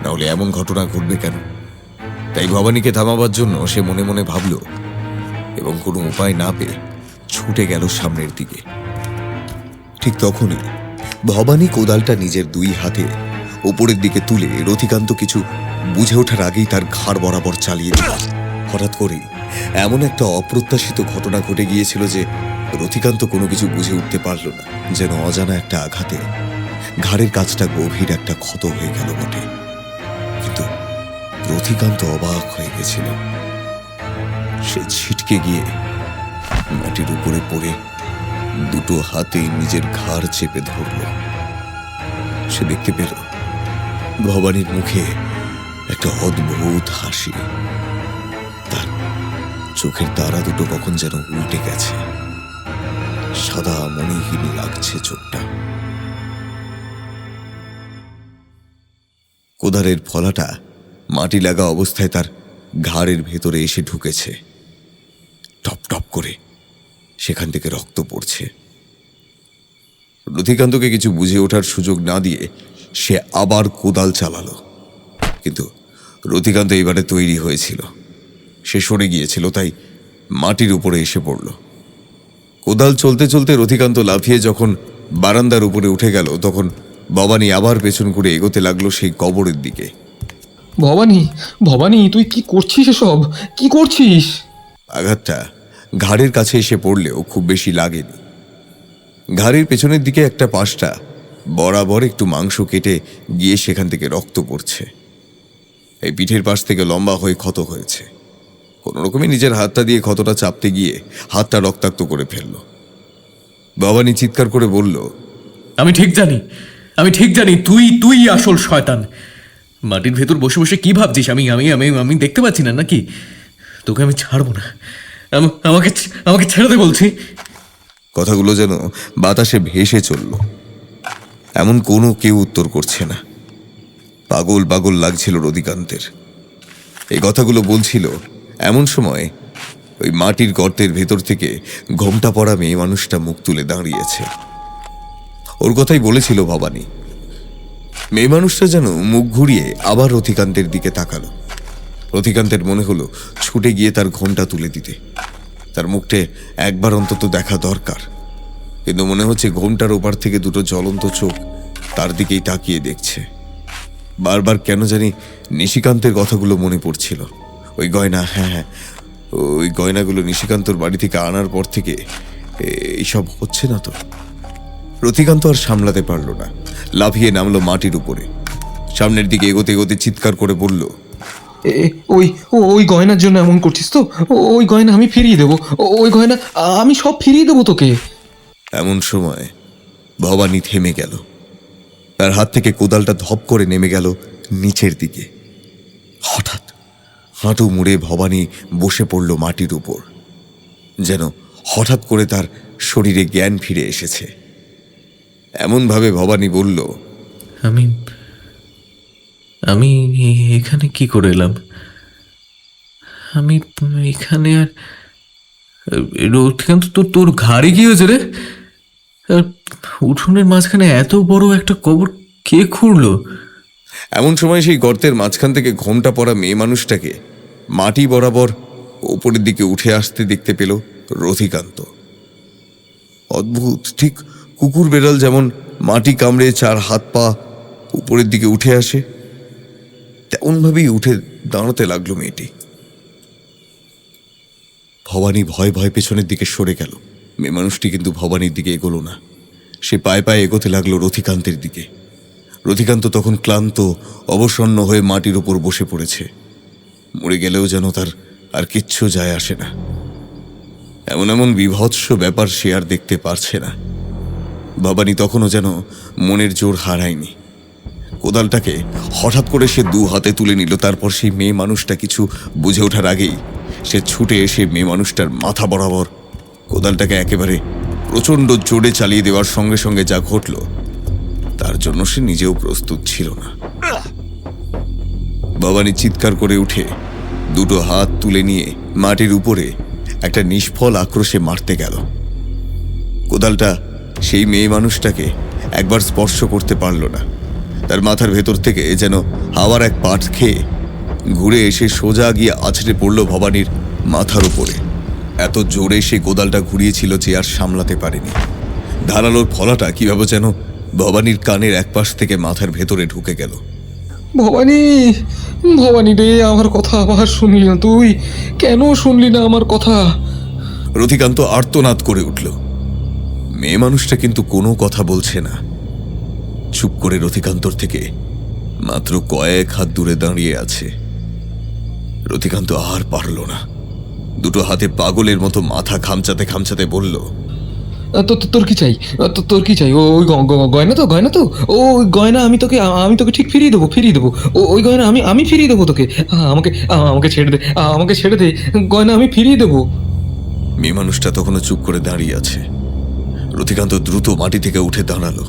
না হলে এমন ঘটনা ঘটবে কেন? তাই ভবানীকে থামাবার জন্য সে মনে মনে ভাবল, এবং কোনো উপায় না পেয়ে ছুটে গেল সামনের দিকে। ঠিক তখনই ভবানী কোদালটা নিজের দুই হাতে উপরের দিকে তুলে রথিকান্ত কিছু বুঝে ওঠার আগেই তার ঘাড় বরাবর চালিয়ে দিল। হঠাৎ করেই এমন একটা অপ্রত্যাশিত ঘটনা ঘটে গিয়েছিল যে রথিকান্ত কোনো কিছু বুঝে উঠতে পারল না। যেন অজানা একটা আঘাতে ঘাড়ের কাছটা গভীর একটা ক্ষত হয়ে গেল বটে, কিন্তু রথিকান্ত অবাক হয়ে গেছিল। সে ছিটকে গিয়ে মাটির উপরে পড়ে দুটো হাতে নিজের ঘাড় চেপে ধরল। সে দেখতে পেল ভবানীর মুখে একটা অদ্ভুত হাসি। তার চোখের তারা দুটো কখন যেন উল্টে গেছে, সাদা মণিহীন লাগছে চোখটা। কোদালের ফলাটা মাটি লাগা অবস্থায় তার ঘাড়ের ভেতরে এসে ঢুকেছে। টপ টপ করে সেখান থেকে রক্ত পড়ছে। রথিকান্তকে কিছু বুঝে ওঠার সুযোগ না দিয়ে সে আবার কোদাল চালালো, কিন্তু রথিকান্ত এবারে তৈরি হয়েছিল। সে সরে গিয়েছিল, তাই মাটির উপরে এসে পড়ল। কোদাল চলতে চলতে রথিকান্ত লাফিয়ে যখন বারান্দার উপরে উঠে গেল, তখন ভবানী আবার পেছন করে এগোতে লাগলো সেই কবরের দিকে। ভবানী, ভবানী, তুই কি করছিস? এসব কি করছিস? আঘাতটা ঘাড়ের কাছে এসে পড়লেও খুব বেশি লাগেনি। ঘাড়ের পেছনের দিকে একটা পাশটা বরাবর একটু মাংস কেটে গিয়ে সেখান থেকে রক্ত পড়ছে। এই পিঠের পাশ থেকে লম্বা হয়ে ক্ষত হয়েছে। কোনো রকমে নিজের হাতটা দিয়ে ক্ষতটা চাপতে গিয়ে হাতটা রক্তাক্ত করে ফেলল। ভবানী চিৎকার করে বলল, আমি ঠিক জানি, আমি ঠিক জানি তুই তুই আসল শয়তান। মাটির ভেতর বসে বসে কি ভাবছিস? আমি আমি আমি আমি দেখতে পাচ্ছি না নাকি? তোকে আমি ছাড়বো না। আমাকে আমাকে ছেড়ে দে বলছি। কথাগুলো যেন বাতাসে ভেসে চলল। এমন কোনো কেউ উত্তর করছে না। পাগল পাগল লাগছিল রতিকান্তের। এই কথাগুলো বলছিল এমন সময় ওই মাটির গর্তের ভেতর থেকে ঘোমটা পড়া মেয়ে মানুষটা মুখ তুলে দাঁড়িয়েছে। ওর কথাই বলেছিল ভবানী। মেয়ে মানুষটা যেন মুখ ঘুরিয়ে আবার রতিকান্তের দিকে তাকালো। রতিকান্তের মনে হলো ছুটে গিয়ে তার ঘোমটা তুলে দিতে। তার মুখটে একবার অন্তত দেখা দরকার, কিন্তু মনে হচ্ছে ঘোমটার ওপার থেকে দুটো জ্বলন্ত চোখ তার দিকেই তাকিয়ে দেখছে। বারবার কেন জানি নিশিকান্তের কথাগুলো মনে পড়ছিল। ওই গয়না, হ্যাঁ হ্যাঁ, ওই গয়নাগুলো নিশিকান্তর বাড়ি থেকে আনার পর থেকে এইসব হচ্ছে না তো। রতিকান্ত আর সামলাতে পারল না, লাফিয়ে নামলো মাটির উপরে। সামনের দিকে এগোতে এগোতে চিৎকার করে বলল, ওই ওই গয়নার জন্য এমন করছিস তো? ওই গয়না আমি ফিরিয়ে দেবো, ওই গয়না আমি সব ফিরিয়ে দেবো তোকে। এমন সময় ভবানী থেমে গেল। তার হাত থেকে কোদালটা ধপ করে নেমে গেল নিচের দিকে। হঠাৎ হাঁটু মুড়ে ভবানী বসে পড়ল মাটির উপর, যেন হঠাৎ করে তার শরীরে জ্ঞান ফিরে এসেছে। এমনভাবে ভবানী বলল, আমি আমি এখানে কি করে এলাম? আমি এখানে আর রতিকান্ত, তোর ঘাড়ে কি হয়েছে রে? আর উঠোনের মাঝখানে এত বড় একটা কবর কে খুঁড়লো? এমন সময় সেই গর্তের মাঝখান থেকে ঘোমটা পড়া মেয়ে মানুষটাকে মাটি বরাবর উপরের দিকে উঠে আসতে দেখতে পেল রতিকান্ত। অদ্ভুত, ঠিক কুকুর বেড়াল যেমন মাটি কামড়ে চার হাত পা উপরের দিকে উঠে আসে, তেমনভাবেই উঠে দাঁড়াতে লাগলো মেয়েটি। ভবানী ভয় ভয় পেছনের দিকে সরে গেল। মেয়ে মানুষটি কিন্তু ভবানীর দিকে এগোলো না। সে পায়ে পায়ে এগোতে লাগলো রতিকান্তের দিকে। রতিকান্ত তখন ক্লান্ত, অবসন্ন হয়ে মাটির উপর বসে পড়েছে। মরে গেলেও যেন তার আর কিচ্ছু যায় আসে না। এমন এমন বিভৎস ব্যাপার সে আর দেখতে পারছে না। ভবানী তখনও যেন মনের জোর হারায়নি। কোদালটাকে হঠাৎ করে সে দু হাতে তুলে নিল। তারপর সেই মেয়ে মানুষটা কিছু বুঝে ওঠার আগেই সে ছুটে এসে মেয়ে মানুষটার মাথা বরাবর কোদালটাকে একেবারে প্রচণ্ড জোরে চালিয়ে দেওয়ার সঙ্গে সঙ্গে যা ঘটল তার জন্য সে নিজেও প্রস্তুত ছিল না। ভবানী চিৎকার করে উঠে দুটো হাত তুলে নিয়ে মাটির উপরে একটা নিষ্ফল আক্রোশে মারতে গেল। কোদালটা সেই মেয়ে মানুষটাকে একবার স্পর্শ করতে পারল না। তার মাথার ভেতর থেকে যেন হাওয়ার এক পাট খেয়ে ঘুরে এসে সোজা গিয়ে আছড়ে পড়ল ভবানীর মাথার উপরে। এত জোরে সে কোদালটা ঘুরিয়েছিল যে আর সামলাতে পারেনি। ধারালোর ফলাটা কিভাবে যেন ভবানীর কানের এক পাশ থেকে মাথার ভেতরে ঢুকে গেল। ভবানী, ভবানী রে, আমার কথা আবার শুনলি না তুই? কেন শুনলি না আমার কথা? রতিকান্ত আর্তনাদ করে উঠল। মেয়ে মানুষটা কিন্তু কোনো কথা বলছে না। চুপ করে রতিকান্তর থেকে মাত্র কয়েক হাত দূরে দাঁড়িয়ে আছে। রতিকান্ত আর পারল না। দুটো হাতে পাগলের মতো মাথা খামচাতে খামচাতে বলল, তোর কি চাই? তোর কি চাই? ওই গয়না তো, গয়না তো, ওই গয়না আমি তোকে ঠিক ফিরিয়ে দেবো। ওই গয়না আমি ফিরিয়ে দেবো তোকে। আমাকে ছেড়ে দে, আমাকে ছেড়ে দে, গয়না আমি ফিরিয়ে দেবো। মেয়ে মানুষটা তখনও চুপ করে দাঁড়িয়ে আছে। রতিকান্ত দ্রুত মাটি থেকে উঠে দাঁড়ালো।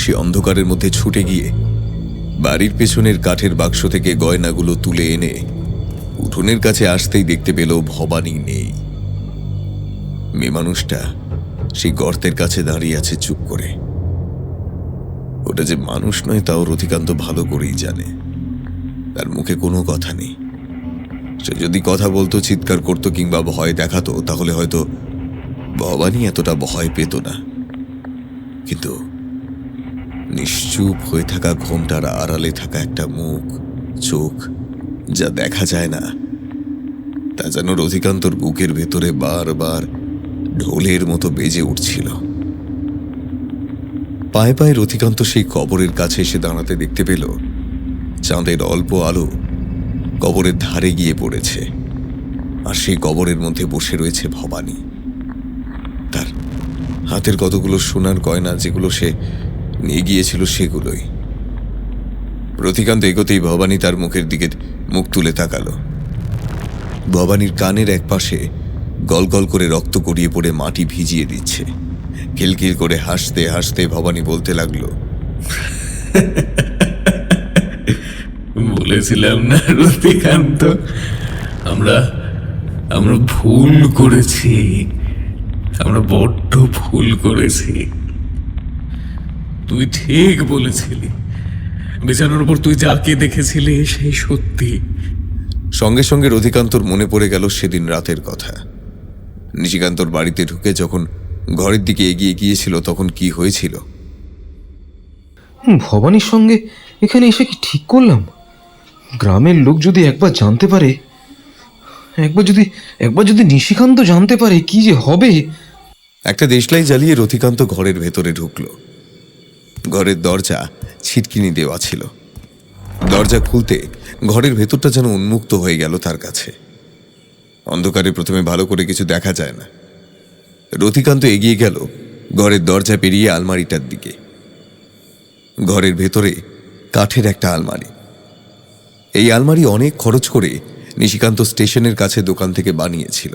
সে অন্ধকারের মধ্যে ছুটে গিয়ে বাড়ির পেছনের কাঠের বাক্স থেকে গয়নাগুলো তুলে এনে উঠোনের কাছে আসতেই দেখতে পেল ভবানী নেই। মেয়ে মানুষটা সেই গর্তের কাছে দাঁড়িয়ে আছে চুপ করে। ওটা যে মানুষ নয় তাও রতিকান্ত ভালো করেই জানে। তার মুখে কোনো কথা নেই। সে যদি কথা বলতো, চিৎকার করতো কিংবা ভয় দেখাতো, তাহলে হয়তো ভবানী এতটা ভয় পেত না। কিন্তু নিশ্চুপ হয়ে থাকা ঘোমটার আড়ালে থাকা একটা মুখ, চোখ যা দেখা যায় না, তা যেন রতিকান্তর বুকের ভেতরে বারবার ঢোলের মতো বেজে উঠছিল। পায়ে পায়ে রতিকান্ত সেই কবরের কাছে এসে দাঁড়াতে দেখতে পেল চাঁদের অল্প আলো কবরের ধারে গিয়ে পড়েছে, আর সেই কবরের মধ্যে বসে রয়েছে ভবানী। তার হাতের কতগুলো সোনার গয়না যেগুলো সে নিয়ে গিয়েছিল সেগুলোই। রতিকান্ত এগোতেই ভবানী তার মুখের দিকে মুখ তুলে তাকালো। ভবানীর কানের এক পাশে গলগল করে রক্ত গড়িয়ে পড়ে মাটি ভিজিয়ে দিচ্ছে। খিলখিল করে হাসতে হাসতে ভবানী বলতে লাগলো, বলেছিলাম না রতিকান্ত, আমরা আমরা ভুল করেছি, আমরা বড্ড ভুল করেছি। তুই ঠিক বলেছিলি, বিছানার উপর তুই যাকে দেখেছিলি সেই সত্যি। সঙ্গে সঙ্গে রতিকান্তর মনে পড়ে গেল সেদিন রাতের কথা। নিশিকান্তর বাড়িতে ঢুকে যখন ঘরের দিকে এগিয়ে গিয়েছিল তখন কি হয়েছিল। ভবানীর সঙ্গে এখানে এসে কি ঠিক করলাম? গ্রামের লোক যদি একবার জানতে পারে, একবার যদি নিশিকান্ত জানতে পারে, কি যে হবে। একটা দেশলাই জ্বালিয়ে রতিকান্ত ঘরের ভেতরে ঢুকল। ঘরের দরজা ছিটকিনি দেওয়া ছিল। দরজা খুলতে ঘরের ভেতরটা যেন উন্মুক্ত হয়ে গেল তার কাছে। অন্ধকারে প্রথমে ভালো করে কিছু দেখা যায় না। রতিকান্ত এগিয়ে গেল ঘরের দরজা পেরিয়ে আলমারিটার দিকে। ঘরের ভেতরে কাঠের একটা আলমারি। এই আলমারি অনেক খরচ করে নিশিকান্ত স্টেশনের কাছে দোকান থেকে বানিয়েছিল।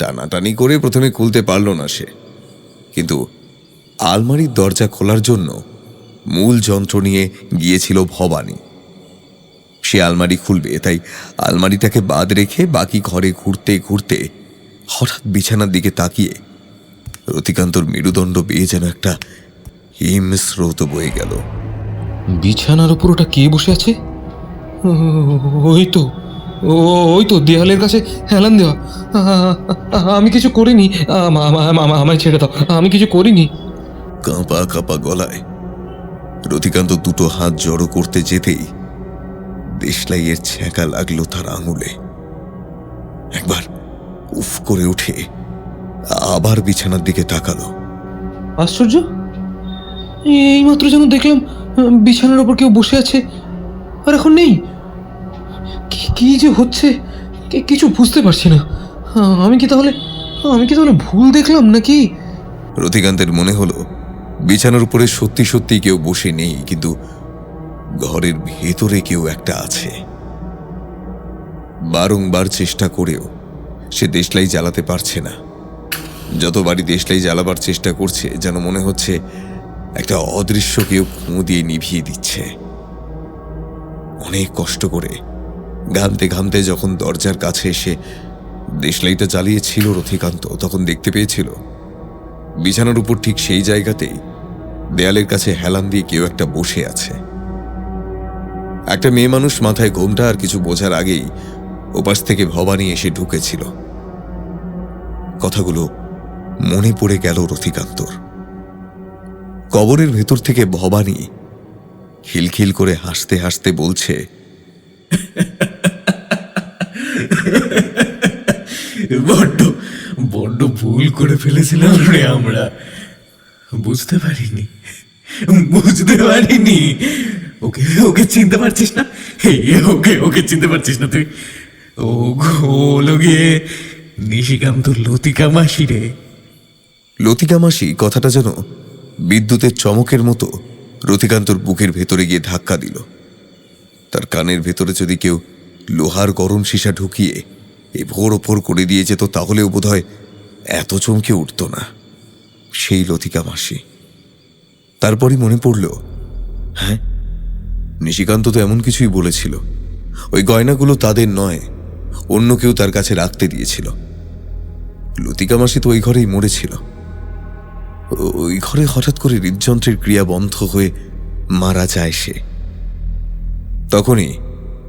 টানাটানি করে প্রথমে খুলতে পারল না সে, কিন্তু আলমারির দরজা খোলার জন্য মূল যন্ত্র নিয়ে গিয়েছিল ভবানী। সে আলমারি খুলবে, তাই আলমারিটাকে বাদ রেখে বাকি ঘরে ঘুরতে ঘুরতে হঠাৎ বিছানার দিকে তাকিয়ে রতিকান্তর মেরুদণ্ড বেয়ে যেন একটা হিমস্রোত বয়ে গেল। বিছানার উপর ওটা কে বসে আছে? ওই তো ওই তো দেয়ালের কাছে হেলান দেওয়া। আমি কিছু করিনি, আমায় ছেড়ে দাও, আমি কিছু করিনি। কাঁপা কাঁপা গলায় রতিকান্ত দুটো হাত জড়ো করতে যেতেই দেশলাইয়ের ছ্যাঁকা লাগলো তার আঙুলে। একবার উফ করে উঠে আবার বিছানার দিকে তাকালো। আশ্চর্য, এইমাত্র যেন দেখলাম বিছানার ওপর কেউ বসে আছে, আর এখন নেই। কি যে হচ্ছে কিছু বুঝতে পারছি না। আমি কি তাহলে ভুল দেখলাম নাকি? রতিকান্তের মনে হলো বিছানার উপরে সত্যি সত্যি কেউ বসে নেই, কিন্তু ঘরের ভেতরে কেউ একটা আছে। বারংবার চেষ্টা করেও সে দেশলাই জ্বালাতে পারছে না। যতবারই দেশলাই জ্বালাবার চেষ্টা করছে যেন মনে হচ্ছে একটা অদৃশ্য কেউ ফুঁ দিয়ে নিভিয়ে দিচ্ছে। অনেক কষ্ট করে ঘামতে ঘামতে যখন দরজার কাছে এসে দেশলাইটা জ্বালিয়েছিল রতিকান্ত, তখন দেখতে পেয়েছিল বিছানার উপর ঠিক সেই জায়গাতেই দেয়ালের কাছে হেলান দিয়ে কেউ একটা বসে আছে। একটা মেয়ে মানুষ মাথায় ঘোমটা, আর কিছু বোঝার আগেই ওপাশ থেকে ভবানী এসে ঢুকেছিল। কথাগুলো মনে পড়ে গেল রতিকান্তর। কবরের ভেতর থেকে ভবানী খিলখিল করে হাসতে হাসতে বলছে, বড্ড বড্ড ভুল করে ফেলেছিলাম রে আমরা। বুঝতে পারিনি। ওকে ওকে চিনতে পারছিস না? ওকে চিনতে পারছিস না তুই? ও হলো গিয়ে নিশিকান্ত লতিকা মাসি রে। লতিকা মাসি কথাটা যেন বিদ্যুতের চমকের মতো রতিকান্তর বুকের ভেতরে গিয়ে ধাক্কা দিল। তার কানের ভেতরে যদি কেউ লোহার গরম সীসা ঢুকিয়ে এভোর ওপর করে দিয়ে যেত তাহলেও বোধহয় এত চমকে উঠত না। সেই লতিকা মাসি। তারপরই মনে পড়ল, হ্যাঁ, নিশিকান্ত তো এমন কিছুই বলেছিল। ওই গয়নাগুলো তাদের নয়, অন্য কেউ তার কাছে রাখতে দিয়েছিল। লতিকা মাসি তো ওই ঘরেই মরেছিল। ওই ঘরে হঠাৎ করে হৃদযন্ত্রের ক্রিয়া বন্ধ হয়ে মারা যায় সে। তখনই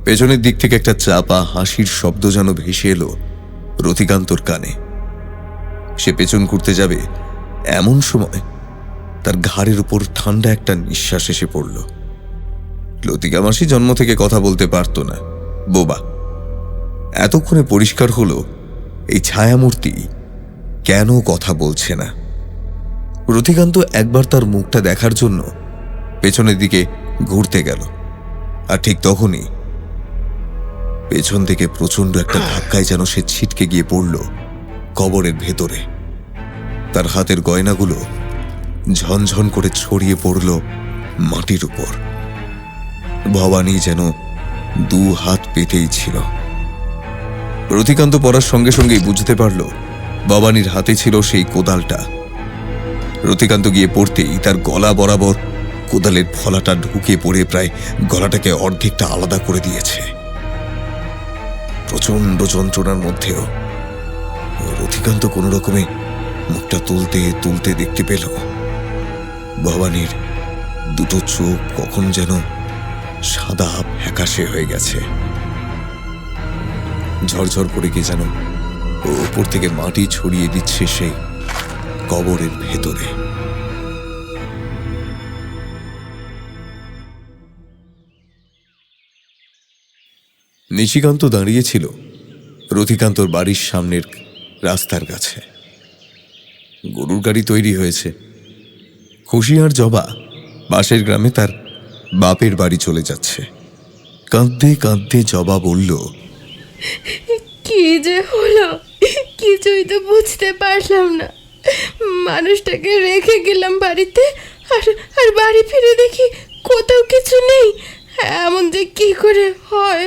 পেছনের দিক থেকে একটা চাপা হাসির শব্দ যেন ভেসে এলো রতিকান্তর কানে। সে পেছন ঘুরতে যাবে, এমন সময় তার ঘাড়ের উপর ঠান্ডা একটা নিঃশ্বাস এসে পড়ল। লতিকা মাসি জন্ম থেকে কথা বলতে পারত না, বোবা। এতক্ষণে পরিষ্কার হলো এই ছায়ামূর্তি কেন কথা বলছে না। রতিকান্ত একবার তার মুখটা দেখার জন্য পেছনের দিকে ঘুরতে গেল, আর ঠিক তখনই পেছন থেকে প্রচন্ড একটা ধাক্কায় যেন সে ছিটকে গিয়ে পড়ল কবরের ভেতরে। তার হাতের গয়নাগুলো ঝনঝন করে ছড়িয়ে পড়ল মাটির উপর। ভবানী যেন দু হাত পেতেই ছিল। রতিকান্ত পড়ার সঙ্গে সঙ্গেই বুঝতে পারল ভবানীর হাতে ছিল সেই কোদালটা। রতিকান্ত গিয়ে পড়তেই তার গলা বরাবর কোদালের ফলাটা ঢুকে পড়ে প্রায় গলাটাকে অর্ধেকটা আলাদা করে দিয়েছে। প্রচন্ড যন্ত্রণার মধ্যেও রতিকান্ত কোনো রকমে মুখটা তুলতে তুলতে দেখতে পেল ভবানীর দুটো চোখ কখন যেন সাদা ফ্যাকাশে হয়ে গেছে। ঝরঝর করে কে যেন ওপর থেকে মাটি ছড়িয়ে দিচ্ছে সেই কবরের ভেতরে। নিশিকান্ত দাঁড়িয়েছিল রতিকান্তর বাড়ির সামনের রাস্তার কাছে। গরুর গাড়ি তৈরি হয়েছে। খুশি আর জবা পাশের গ্রামে তার বাপের বাড়ি চলে যাচ্ছে। কাঁদতে কাঁদতে জবা বলল, কি যে হলো কিছুই তো বুঝতে পারলাম না। মানুষটাকে রেখে গেলাম বাড়িতে, আর আর বাড়ি ফিরে দেখি কোথাও কিছু নেই। এমন যে কি করে হয়,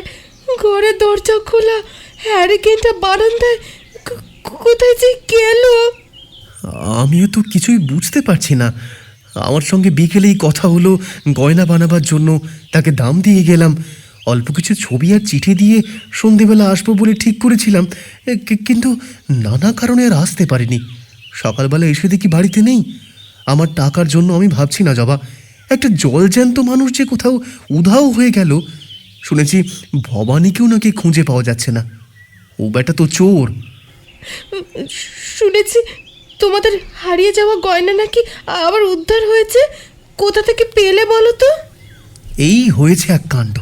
ঘরে দরজা খোলা, হ্যারিকেনটা বারান্দায়, কোথায় যে গেল। আমিও তো কিছুই বুঝতে পারছি না। আমার সঙ্গে বিকেলেই কথা হলো গয়না বানাবার জন্য, তাকে দাম দিয়ে গেলাম। অল্প কিছু ছবি আর চিঠি দিয়ে সন্ধেবেলা আসবো বলে ঠিক করেছিলাম, কিন্তু নানা কারণে আর আসতে পারিনি। সকালবেলা এসে দেখি বাড়িতে নেই। আমার টাকার জন্য আমি ভাবছি না জবা, একটা জলজ্যান্ত মানুষ যে কোথাও উধাও হয়ে গেল। শুনেছি ভবানীকেও নাকি খুঁজে পাওয়া যাচ্ছে না। ও বেটা তো চোর। শুনেছি তোমাদের হারিয়ে যাওয়া গয়না নাকি আবার উদ্ধার হয়েছে। কোথা থেকে পেলে বলো তো? এই হয়েছে এক কাণ্ড।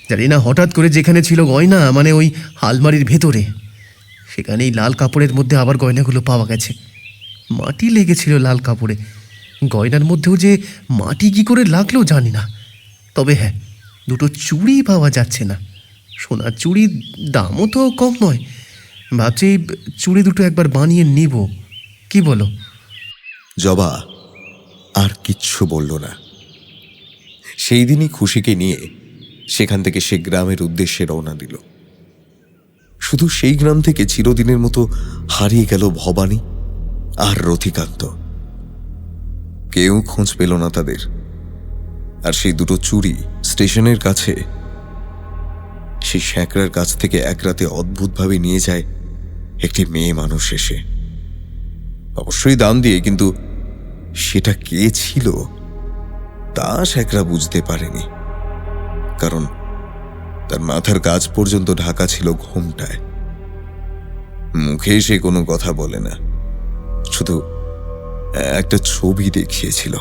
জানি না হঠাৎ করে যেখানে ছিল গয়না, মানে ওই আলমারির ভেতরে, সেখানেই লাল কাপড়ের মধ্যে আবার গয়নাগুলো পাওয়া গেছে। মাটি লেগেছিল লাল কাপড়ে, গয়নার মধ্যেও যে মাটি কি করে লাগলো জানি না। তবে হ্যাঁ, দুটো চুড়ি পাওয়া যাচ্ছে না। সোনার চুড়ির দামও তো কম নয়। ভাবছি চুড়ি দুটো একবার বানিয়ে নিব, কি বলো? জবা আর কিচ্ছু বলল না। সেই দিনই খুশিকে নিয়ে সেখান থেকে সে গ্রামের উদ্দেশ্যে রওনা দিল। শুধু সেই গ্রাম থেকে চিরদিনের মতো হারিয়ে গেল ভবানী আর রতিকান্ত। কেউ খোঁজ পেল না তাদের। আর সেই দুটো চুড়ি স্টেশনের কাছে সেই শ্যাকরার কাছ থেকে এক রাতে অদ্ভুতভাবে নিয়ে যায় একটি মেয়ে মানুষ এসে, অবশ্যই দাম দিয়ে। কিন্তু সেটা কে ছিল তা শ্যাকরা বুঝতে পারেনি, কারণ তার মাথার কাজ পর্যন্ত ঢাকা ছিল ঘোমটায়। মুখে সে কোনো কথা বলে না, শুধু একটা ছবি দেখিয়েছিল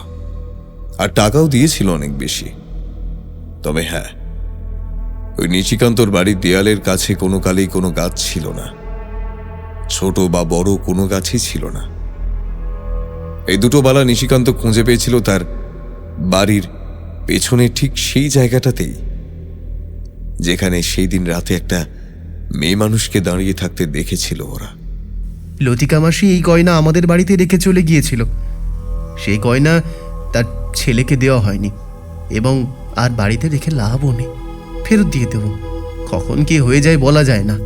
আর টাকাও দিয়েছিল অনেক বেশি। তবে হ্যাঁ, ওই নিশিকান্তর বাড়ির দেয়ালের কাছে কোনো কালেই কোনো গাছ ছিল না, ছোট বা বড় কোনো গাছই ছিল না। এই দুটো বালা নিশিকান্ত খুঁজে পেয়েছিল তার বাড়ির পেছনে ঠিক সেই জায়গাটাতেই, যেখানে সেই দিন রাতে একটা মেয়ে মানুষকে দাঁড়িয়ে থাকতে দেখেছিল ওরা। লতিকা মাসি এই গয়না আমাদের বাড়িতে রেখে চলে গিয়েছিল। সেই গয়না তার ছেলেকে দেওয়া হয়নি, এবং আর বাড়িতে রেখে লাভও নেই। ফেরত দিয়ে দেব, কখন কি হয়ে যায় বলা যায় না।